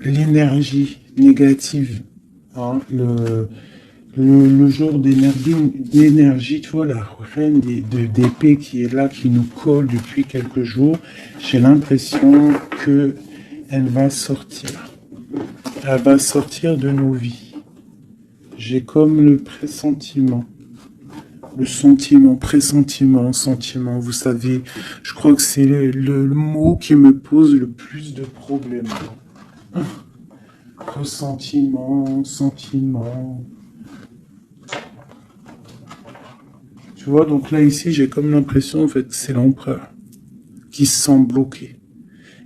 l'énergie négative, hein, le jour d'énergie, tu vois, la reine d'épée qui est là, qui nous colle depuis quelques jours, j'ai l'impression que elle va sortir. Elle va sortir de nos vies. J'ai comme le pressentiment. Le sentiment, pressentiment, sentiment, vous savez, je crois que c'est le mot qui me pose le plus de problèmes. Ressentiment, sentiment. Tu vois, donc là, ici, j'ai comme l'impression, en fait, que c'est l'empereur qui se sent bloqué.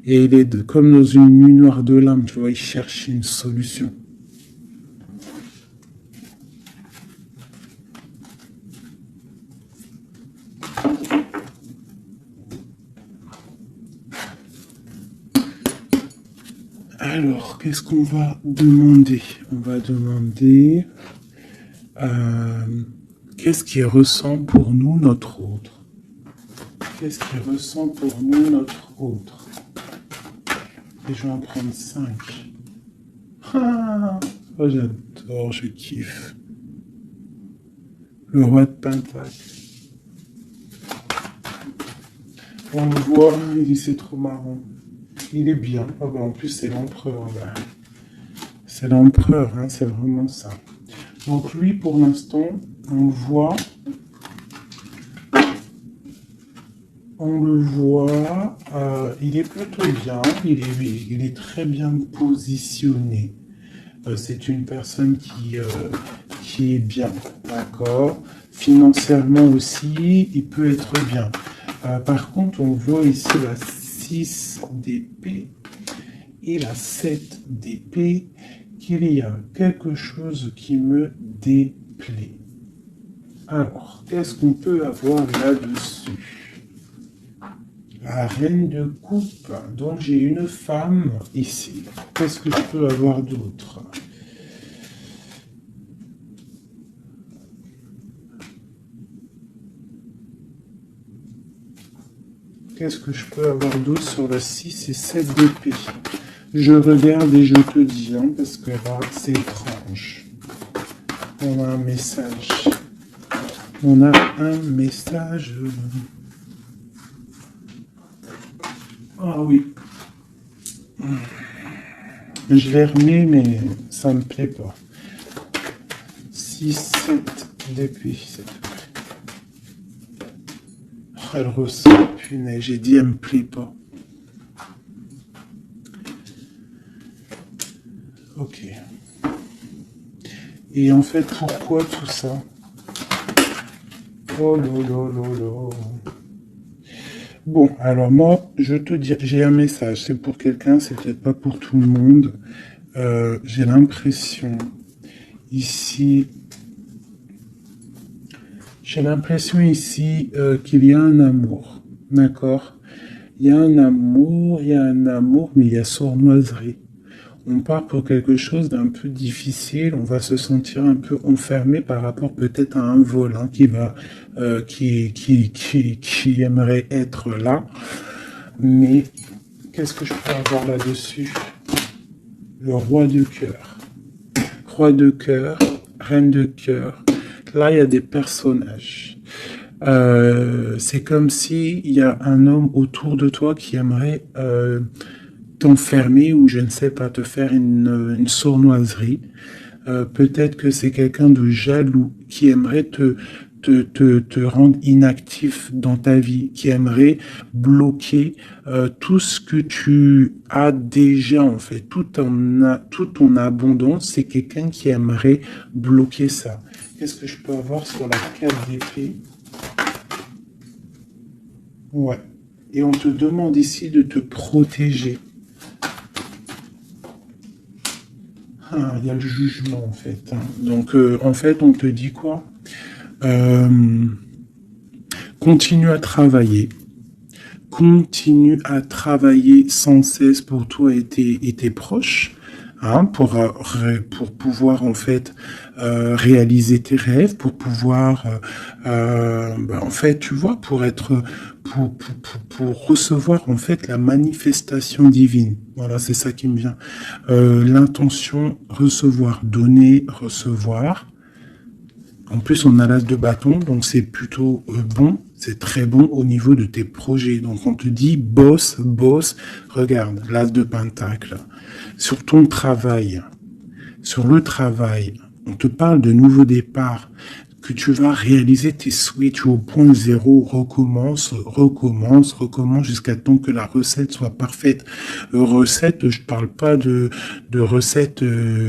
Et il est comme dans une nuit noire de l'âme, tu vois, il cherche une solution. Alors, qu'est-ce qu'on va demander? On va demander qu'est-ce qui ressent pour nous notre autre? Qu'est-ce qui ressent pour nous notre autre? Et je vais en prendre 5. Ah, oh, j'adore, je kiffe. Le roi de Pentacle. On le voit, c'est trop marrant. Il est bien. Oh, bah, en plus, c'est l'empereur. Bah. C'est l'empereur, hein, c'est vraiment ça. Donc lui, pour l'instant, on le voit. Il est plutôt bien. Il est très bien positionné. C'est une personne qui est bien, d'accord. Financièrement aussi, il peut être bien. Par contre, on voit ici la 6 d'épée et la 7 d'épée, qu'il y a quelque chose qui me déplaît. Alors, qu'est-ce qu'on peut avoir là-dessus? La reine de coupe. Donc, j'ai une femme ici. Qu'est-ce que je peux avoir d'autre? Qu'est-ce que je peux avoir d'autre sur la 6 et 7 d'épée? Je regarde et je te dis, hein, parce que là, c'est étrange. On a un message. On a un message. Ah oui. Je l'ai remis, mais ça me plaît pas. 6, 7 d'épée, s'il te plaît. Elle ressent, punaise, j'ai dit, elle me plaît pas. Ok. Et en fait, pourquoi tout ça? Oh là là là là. Bon, alors moi, je te dis, j'ai un message. C'est pour quelqu'un, c'est peut-être pas pour tout le monde. J'ai l'impression ici... J'ai l'impression ici qu'il y a un amour. D'accord? Il y a un amour, mais il y a sournoiserie. On part pour quelque chose d'un peu difficile, on va se sentir un peu enfermé par rapport peut-être à un volant qui aimerait être là. Mais qu'est-ce que je peux avoir là-dessus? Le roi de cœur. Roi de cœur, reine de cœur. Là, il y a des personnages. C'est comme si il y a un homme autour de toi qui aimerait t'enfermer ou je ne sais pas, te faire une sournoiserie. Peut-être que c'est quelqu'un de jaloux qui aimerait te te rendre inactif dans ta vie, qui aimerait bloquer tout ce que tu as déjà, en fait, toute ton abondance, c'est quelqu'un qui aimerait bloquer ça. Qu'est-ce que je peux avoir sur la 4 d'épée? Ouais. Et on te demande ici de te protéger. Ah, il y a le jugement, en fait. Hein. Donc, en fait, on te dit quoi? Continue à travailler. Continue à travailler sans cesse pour toi et tes proches. Hein, pour pouvoir en fait réaliser tes rêves, pour pouvoir en fait tu vois pour recevoir en fait la manifestation divine. Voilà, c'est ça qui me vient. L'intention recevoir, donner, recevoir. En plus, on a l'as de bâton, donc c'est plutôt bon, c'est très bon au niveau de tes projets. Donc on te dit, bosse, bosse, regarde, l'as de pentacle. Sur ton travail, sur le travail, on te parle de nouveau départ, que tu vas réaliser tes souhaits, tu es au point zéro, recommence jusqu'à temps que la recette soit parfaite. Recette, je parle pas de recette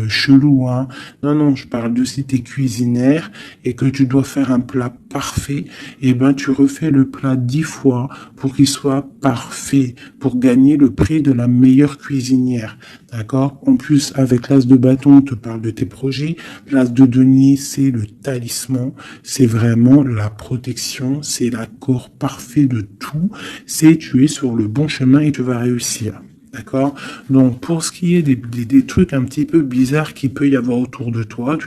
chelou, hein. Non, je parle de si t'es cuisinière et que tu dois faire un plat parfait, et ben tu refais le plat 10 fois pour qu'il soit parfait, pour gagner le prix de la meilleure cuisinière. D'accord? En plus, avec l'as de bâton, on te parle de tes projets. L'as de denier, c'est le talisman. C'est vraiment la protection. C'est l'accord parfait de tout. C'est tu es sur le bon chemin et tu vas réussir. D'accord? Donc, pour ce qui est des trucs un petit peu bizarres qu'il peut y avoir autour de toi,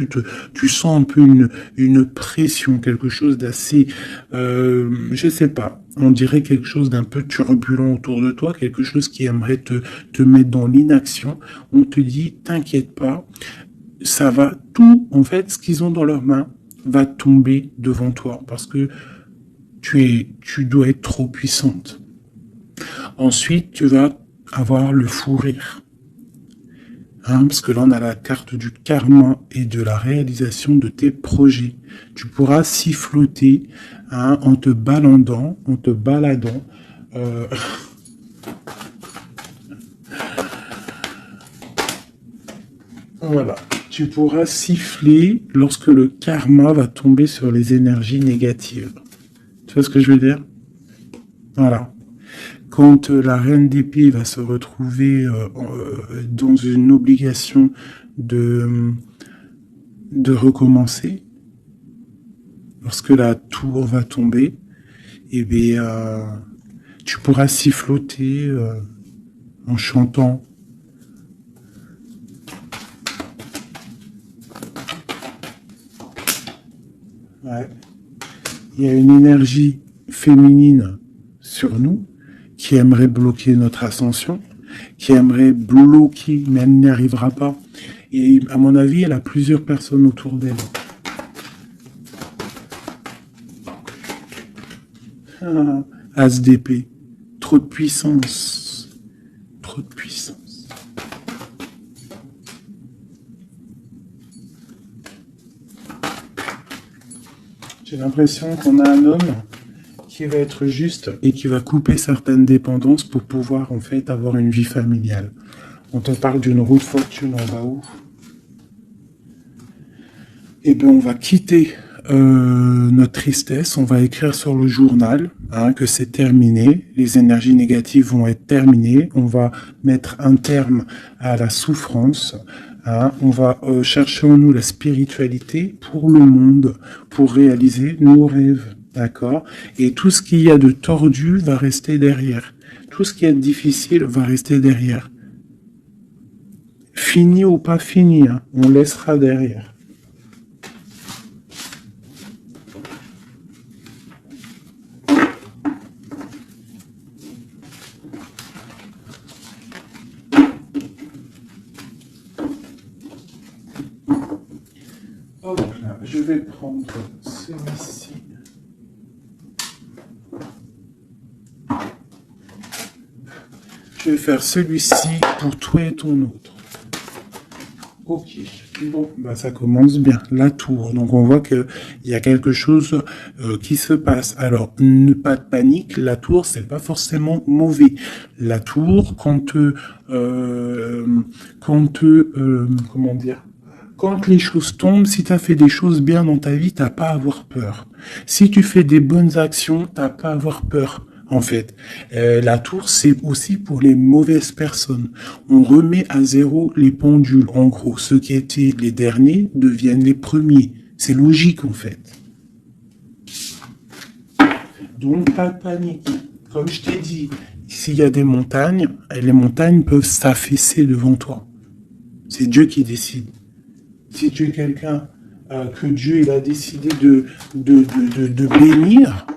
tu sens un peu une pression, quelque chose d'assez, je sais pas, on dirait quelque chose d'un peu turbulent autour de toi, quelque chose qui aimerait te mettre dans l'inaction. On te dit, t'inquiète pas, ça va, tout, en fait, ce qu'ils ont dans leurs mains va tomber devant toi parce que tu dois être trop puissante. Ensuite, tu vas avoir le fou rire. Hein, parce que là, on a la carte du karma et de la réalisation de tes projets. Tu pourras siffloter en te baladant, voilà. Tu pourras siffler lorsque le karma va tomber sur les énergies négatives. Tu vois ce que je veux dire? Voilà. Quand la reine d'épée va se retrouver dans une obligation de recommencer, lorsque la tour va tomber, eh bien, tu pourras siffloter en chantant. Ouais. Il y a une énergie féminine sur nous qui aimerait bloquer notre ascension, qui aimerait bloquer, mais elle n'y arrivera pas. Et à mon avis, elle a plusieurs personnes autour d'elle. As d'épée. Trop de puissance. Trop de puissance. J'ai l'impression qu'on a un homme qui va être juste et qui va couper certaines dépendances pour pouvoir en fait avoir une vie familiale. On te parle d'une roue de fortune en bas où. Eh bien, on va quitter notre tristesse, on va écrire sur le journal que c'est terminé, les énergies négatives vont être terminées, on va mettre un terme à la souffrance, on va chercher en nous la spiritualité pour le monde, pour réaliser nos rêves, d'accord? Et tout ce qu'il y a de tordu va rester derrière, tout ce qui est difficile va rester derrière. Fini ou pas fini, on laissera derrière. Je vais prendre celui-ci. Je vais faire celui-ci pour toi et ton autre. Ok, bon, bah ça commence bien. La tour. Donc on voit que il y a quelque chose qui se passe. Alors, pas de panique. La tour, c'est pas forcément mauvais. La tour, comment dire, quand les choses tombent, si tu as fait des choses bien dans ta vie, t'as pas à avoir peur. Si tu fais des bonnes actions, t'as pas à avoir peur. En fait, la tour, c'est aussi pour les mauvaises personnes. On remet à zéro les pendules. En gros, ceux qui étaient les derniers deviennent les premiers. C'est logique, en fait. Donc, pas de panique. Comme je t'ai dit, s'il y a des montagnes, les montagnes peuvent s'affaisser devant toi. C'est Dieu qui décide. Si tu es quelqu'un que Dieu il a décidé de bénir,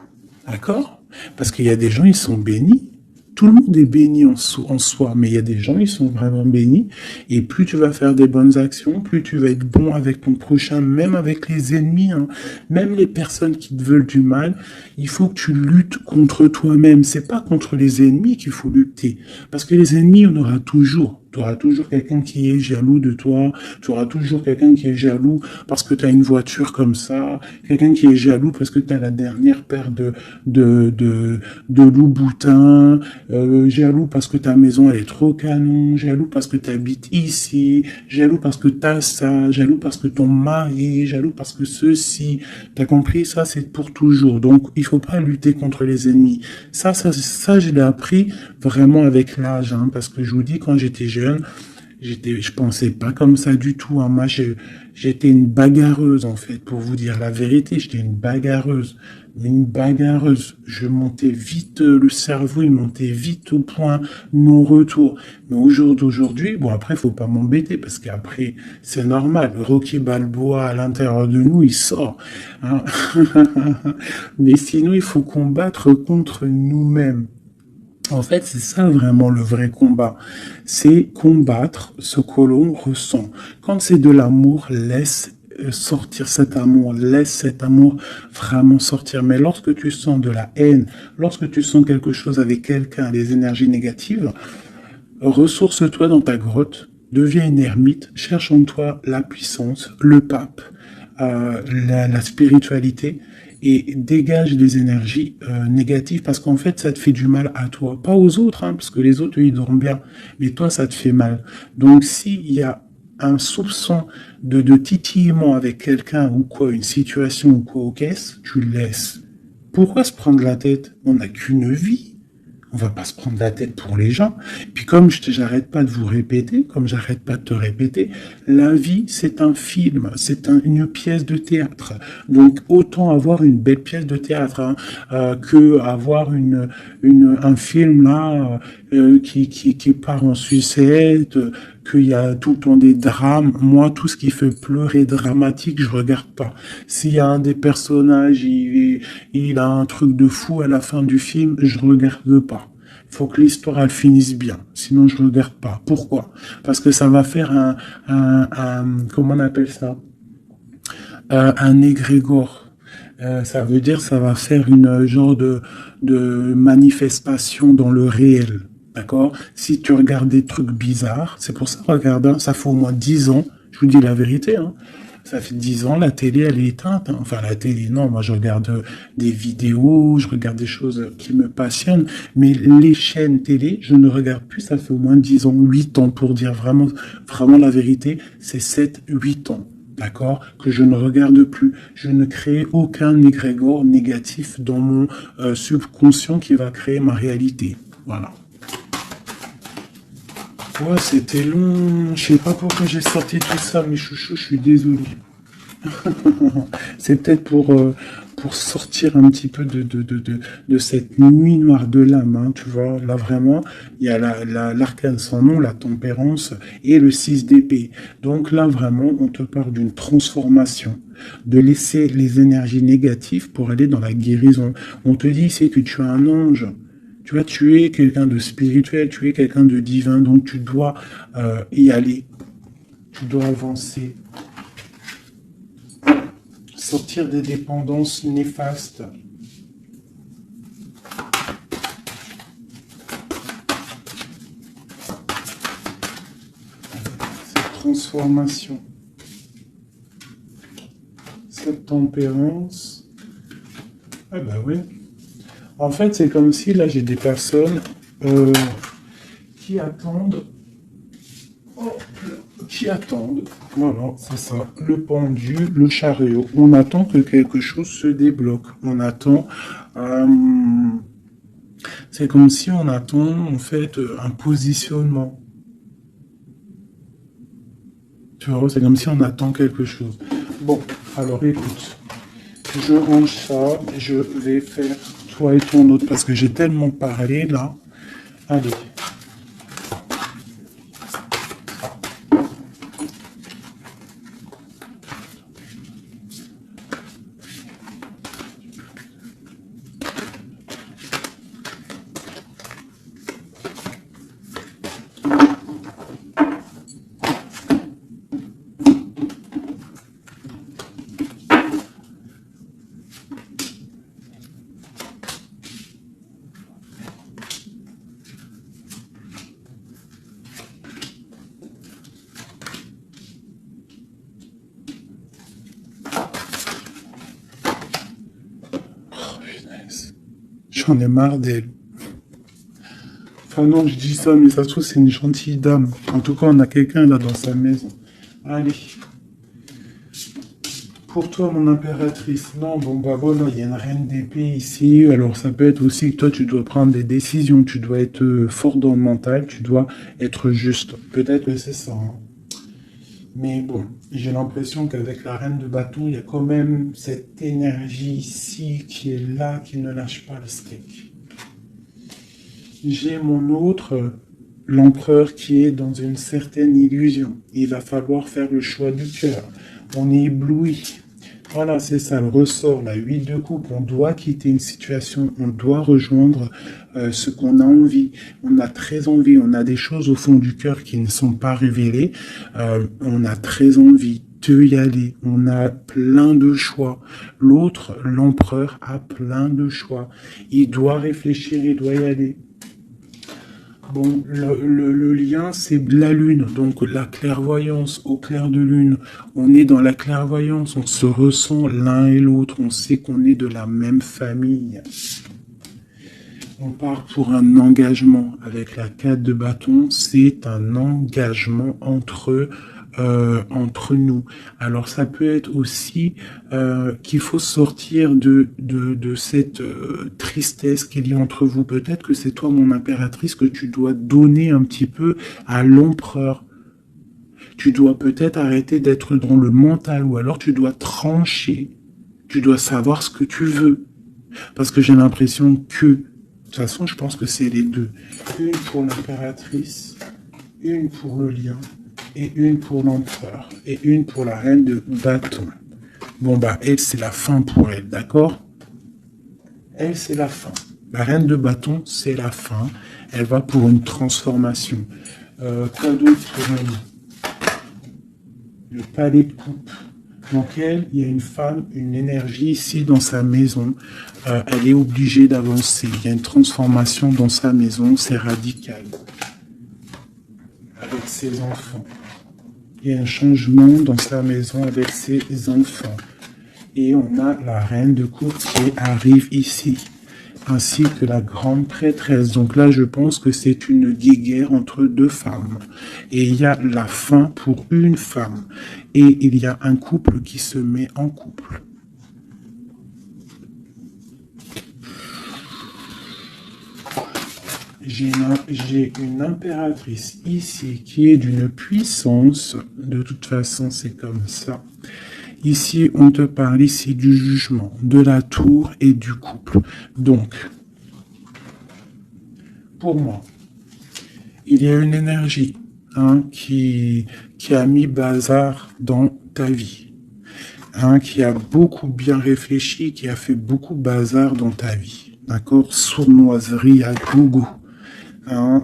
d'accord? Parce qu'il y a des gens, ils sont bénis. Tout le monde est béni en soi, mais il y a des gens, ils sont vraiment bénis. Et plus tu vas faire des bonnes actions, plus tu vas être bon avec ton prochain, même avec les ennemis, hein, même les personnes qui te veulent du mal. Il faut que tu luttes contre toi-même. C'est pas contre les ennemis qu'il faut lutter. Parce que les ennemis, on aura toujours. Tu auras toujours quelqu'un qui est jaloux de toi, tu auras toujours quelqu'un qui est jaloux parce que tu as une voiture comme ça, quelqu'un qui est jaloux parce que tu as la dernière paire de loups-boutins, jaloux parce que ta maison elle est trop canon, jaloux parce que tu habites ici, jaloux parce que tu as ça, jaloux parce que ton mari, jaloux parce que ceci, t'as compris, ça c'est pour toujours. Donc il faut pas lutter contre les ennemis. Ça je l'ai appris vraiment avec l'âge, hein, parce que je vous dis, quand j'étais jeune, je pensais pas comme ça du tout, hein. Moi, j'étais une bagarreuse, en fait, pour vous dire la vérité. J'étais une bagarreuse. Une bagarreuse. Je montais vite, le cerveau, il montait vite au point non-retour. Mais au jour d'aujourd'hui, bon, après, faut pas m'embêter, parce qu'après, c'est normal. Le Rocky Balboa, à l'intérieur de nous, il sort, hein. Mais sinon, il faut combattre contre nous-mêmes. En fait, c'est ça vraiment le vrai combat. C'est combattre ce que l'on ressent. Quand c'est de l'amour, laisse sortir cet amour vraiment sortir. Mais lorsque tu sens de la haine, lorsque tu sens quelque chose avec quelqu'un, des énergies négatives, ressource-toi dans ta grotte, deviens une ermite, cherche en toi la puissance, le pape, la spiritualité, et dégage les énergies négatives, parce qu'en fait, ça te fait du mal à toi. Pas aux autres, hein, parce que les autres, ils dorment bien, mais toi, ça te fait mal. Donc, s'il y a un soupçon de titillement avec quelqu'un ou quoi, une situation ou quoi, au caisse, tu le laisses. Pourquoi se prendre la tête? On n'a qu'une vie. On va pas se prendre la tête pour les gens. Puis comme j'arrête pas de vous répéter, comme j'arrête pas de te répéter, la vie, c'est un film, c'est une pièce de théâtre. Donc autant avoir une belle pièce de théâtre, hein, que avoir un film là qui part en sucette, qu'il y a tout le temps des drames. Moi, tout ce qui fait pleurer dramatique, je regarde pas. S'il y a un des personnages, il a un truc de fou à la fin du film, je regarde pas. Faut que l'histoire elle finisse bien, sinon je regarde pas. Pourquoi? Parce que ça va faire comment on appelle ça? Un égrégore. Ça veut dire ça va faire une genre de manifestation dans le réel. D'accord? Si tu regardes des trucs bizarres, c'est pour ça, regarde, hein, ça fait au moins 10 ans, je vous dis la vérité, hein, ça fait 10 ans, la télé, elle est éteinte, hein. Enfin, la télé, non, moi je regarde des vidéos, je regarde des choses qui me passionnent, mais les chaînes télé, je ne regarde plus, ça fait au moins 10 ans, 8 ans, pour dire vraiment, vraiment la vérité, c'est 7, 8 ans. D'accord, que je ne regarde plus. Je ne crée aucun égrégore négatif dans mon subconscient qui va créer ma réalité. Voilà. Ouais, c'était long. Je sais pas pourquoi j'ai sorti tout ça, mes chouchous, je suis désolé. C'est peut-être pour sortir un petit peu de cette nuit noire de l'âme, hein, tu vois. Là, vraiment, il y a l'arcane sans nom, la tempérance et le 6 d'épée. Donc là, vraiment, on te parle d'une transformation, de laisser les énergies négatives pour aller dans la guérison. On te dit ici que tu es un ange. Tu vois, tu es quelqu'un de spirituel, tu es quelqu'un de divin, donc tu dois y aller. Tu dois avancer. Sortir des dépendances néfastes. C'est transformation. Cette tempérance. Ah bah oui. En fait, c'est comme si là, j'ai des personnes qui attendent. Qui attendent. Voilà, c'est ça. Le pendu, le chariot. On attend que quelque chose se débloque. On attend. C'est comme si on attend, en fait, un positionnement. Tu vois, c'est comme si on attend quelque chose. Bon, alors écoute. Je range ça. Je vais faire toi et ton autre parce que j'ai tellement parlé là. Allez. J'en ai marre d'elle. Enfin non, je dis ça, mais ça se trouve, c'est une gentille dame. En tout cas, on a quelqu'un là dans sa maison. Allez. Pour toi, mon impératrice. Non, bon, bah voilà, il y a une reine d'épée ici. Alors, ça peut être aussi que toi, tu dois prendre des décisions. Tu dois être fort dans le mental. Tu dois être juste. Peut-être que c'est ça. Hein. Mais bon, j'ai l'impression qu'avec la reine de bâton, il y a quand même cette énergie ici qui est là, qui ne lâche pas le steak. J'ai mon autre, l'empereur, qui est dans une certaine illusion. Il va falloir faire le choix du cœur. On est ébloui. Voilà, c'est ça, le ressort, la 8 de coupe. On doit quitter une situation, on doit rejoindre ce qu'on a envie. On a très envie, on a des choses au fond du cœur qui ne sont pas révélées. On a très envie de y aller. On a plein de choix. L'autre, l'empereur, a plein de choix. Il doit réfléchir, il doit y aller. Bon, le lien, c'est la lune, donc la clairvoyance au clair de lune. On est dans la clairvoyance, on se ressent l'un et l'autre, on sait qu'on est de la même famille. On part pour un engagement. Avec la 4 de bâton, c'est un engagement entre nous. Alors ça peut être aussi qu'il faut sortir de cette tristesse qu'il y a entre vous. Peut-être que c'est toi, mon impératrice, que tu dois donner un petit peu à l'empereur. Tu dois peut-être arrêter d'être dans le mental, ou alors tu dois trancher. Tu dois savoir ce que tu veux. Parce que j'ai l'impression que, de toute façon, je pense que c'est les deux. Une pour l'impératrice, une pour le lion, et une pour l'empereur, et une pour la reine de bâton. Bon, bah, elle, c'est la fin pour elle, d'accord? Elle, c'est la fin. La reine de bâton, c'est la fin. Elle va pour une transformation. Quoi d'autre pour elle? Le palais de coupe. Donc elle, il y a une femme, une énergie ici dans sa maison. Elle est obligée d'avancer. Il y a une transformation dans sa maison, c'est radical. Avec ses enfants. Il y a un changement dans sa maison avec ses enfants. Et on a la reine de coupe qui arrive ici, ainsi que la grande prêtresse. Donc là, je pense que c'est une guéguerre entre deux femmes. Et il y a la fin pour une femme. Et il y a un couple qui se met en couple. J'ai une impératrice ici qui est d'une puissance. De toute façon, c'est comme ça. Ici, on te parle ici du jugement, de la tour et du couple. Donc, pour moi, il y a une énergie qui a mis bazar dans ta vie. Qui a beaucoup bien réfléchi, qui a fait beaucoup bazar dans ta vie. D'accord? Sournoiserie à gogo.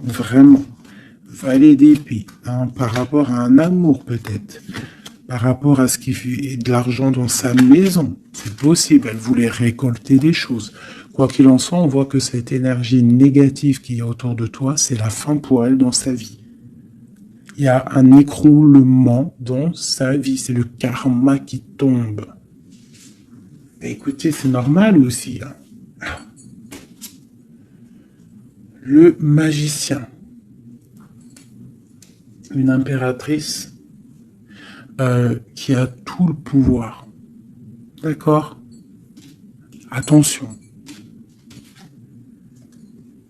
Vraiment. Valet d'épée. Par rapport à un amour, peut-être. Par rapport à ce qui fait de l'argent dans sa maison. C'est possible, elle voulait récolter des choses. Quoi qu'il en soit, on voit que cette énergie négative qui est autour de toi, c'est la fin pour elle dans sa vie. Il y a un écroulement dans sa vie. C'est le karma qui tombe. Écoutez, c'est normal aussi. Hein. Le magicien. Une impératrice qui a tout le pouvoir. D'accord? Attention.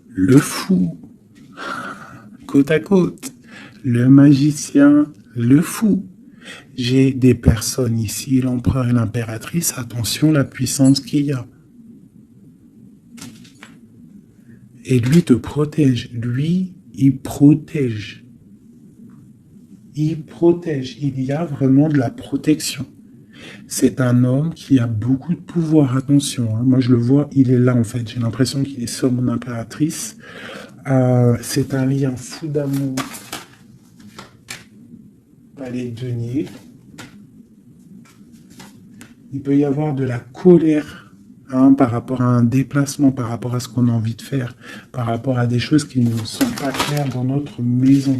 Le fou. Côte à côte. Le magicien, le fou. J'ai des personnes ici, l'empereur et l'impératrice. Attention la puissance qu'il y a. Et lui te protège. Lui, il protège. Il protège. Il y a vraiment de la protection. C'est un homme qui a beaucoup de pouvoir. Attention, hein. Moi je le vois, il est là en fait. J'ai l'impression qu'il est sur mon impératrice. C'est un lien fou d'amour. Les deniers. Il peut y avoir de la colère par rapport à un déplacement, par rapport à ce qu'on a envie de faire, par rapport à des choses qui ne sont pas claires dans notre maison.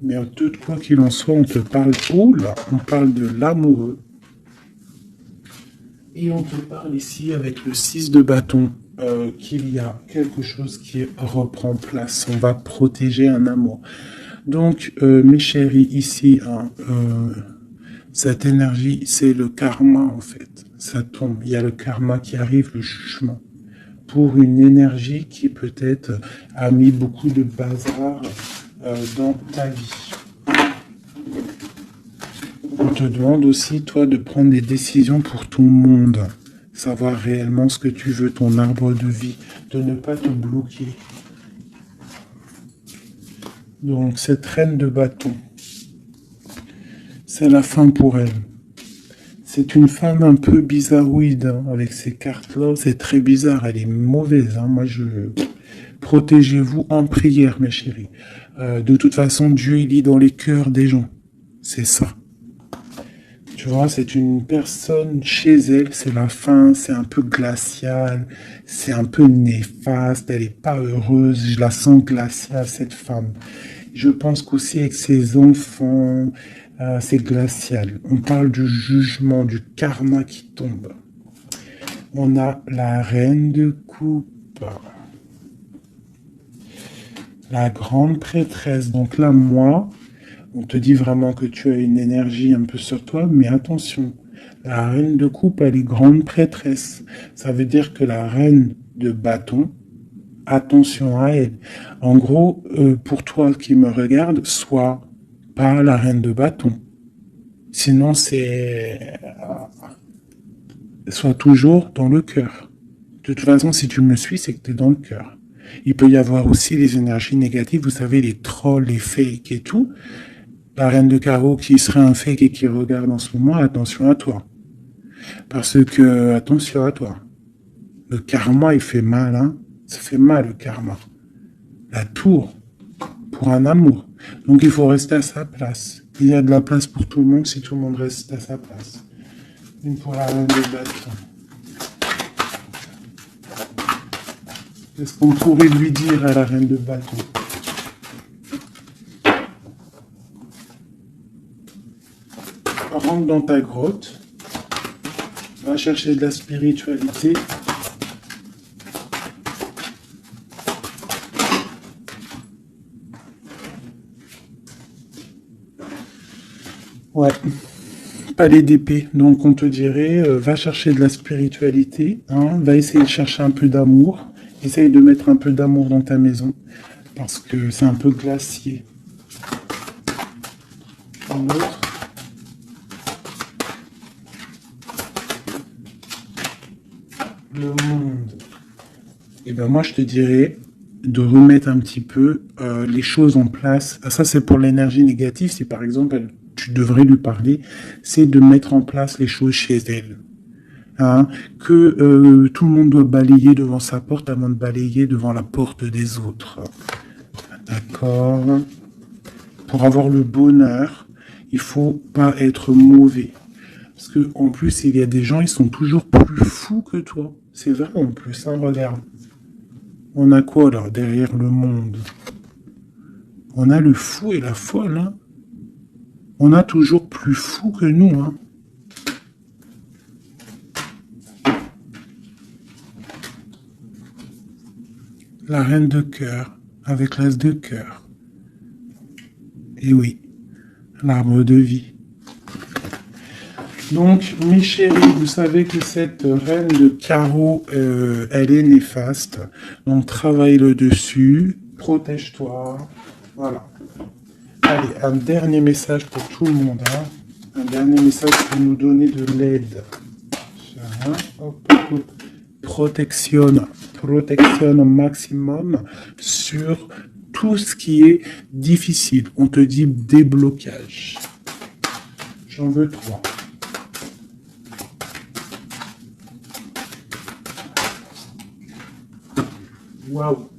Mais de quoi qu'il en soit, on te parle, on parle de l'amoureux. Et on te parle ici avec le 6 de bâton qu'il y a quelque chose qui reprend place. On va protéger un amour. Donc, mes chéris, ici, cette énergie, c'est le karma, en fait. Ça tombe. Il y a le karma qui arrive, le jugement. Pour une énergie qui, peut-être, a mis beaucoup de bazar dans ta vie. On te demande aussi, toi, de prendre des décisions pour ton monde. Savoir réellement ce que tu veux, ton arbre de vie. De ne pas te bloquer. Donc, cette reine de bâton, c'est la fin pour elle. C'est une femme un peu bizarroïde, hein, avec ces cartes-là. C'est très bizarre, elle est mauvaise. Hein. Moi, protégez-vous en prière, mes chéris. De toute façon, Dieu, il lit dans les cœurs des gens. C'est ça. Tu vois, c'est une personne chez elle, c'est la fin, c'est un peu glacial, c'est un peu néfaste, elle n'est pas heureuse, je la sens glaciale, cette femme. Je pense qu'aussi avec ses enfants, c'est glacial. On parle du jugement, du karma qui tombe. On a la reine de coupe. La grande prêtresse. Donc là, moi, on te dit vraiment que tu as une énergie un peu sur toi, mais attention. La reine de coupe, elle est grande prêtresse. Ça veut dire que la reine de bâton, attention à elle. En gros, pour toi qui me regarde, sois pas la reine de bâton. Sinon, sois toujours dans le cœur. De toute façon, si tu me suis, c'est que tu es dans le cœur. Il peut y avoir aussi les énergies négatives, vous savez, les trolls, les fakes et tout. La reine de carreau qui serait un fake et qui regarde en ce moment, attention à toi. Parce que, attention à toi. Le karma, il fait mal, hein. Ça fait mal, le karma. La tour, pour un amour. Donc, il faut rester à sa place. Il y a de la place pour tout le monde si tout le monde reste à sa place. Une pour la reine de bâton. Qu'est-ce qu'on pourrait lui dire à la reine de bâton? Rentre dans ta grotte. Va chercher de la spiritualité. Ouais, palais d'épée. Donc on te dirait, va chercher de la spiritualité, hein, va essayer de chercher un peu d'amour, essaye de mettre un peu d'amour dans ta maison, parce que c'est un peu glacier. Un autre. Le monde. Et ben moi je te dirais de remettre un petit peu les choses en place. Ça c'est pour l'énergie négative. Si par exemple tu devrais lui parler, c'est de mettre en place les choses chez elle. Hein, que tout le monde doit balayer devant sa porte avant de balayer devant la porte des autres. D'accord. Pour avoir le bonheur, il faut pas être mauvais. Parce que en plus, il y a des gens, ils sont toujours plus fous que toi. C'est vrai en plus, hein, regarde. On a quoi là derrière le monde? On a le fou et la folle. Hein. On a toujours plus fou que nous. Hein. La reine de cœur, avec l'as de cœur. Et oui, l'arbre de vie. Donc, mes chéris, vous savez que cette reine de carreau, elle est néfaste. Donc, travaille le dessus, protège-toi. Voilà. Allez, un dernier message pour tout le monde. Hein. Un dernier message pour nous donner de l'aide. Hop, hop, hop. Protection au maximum sur tout ce qui est difficile. On te dit déblocage. J'en veux 3. Waouh.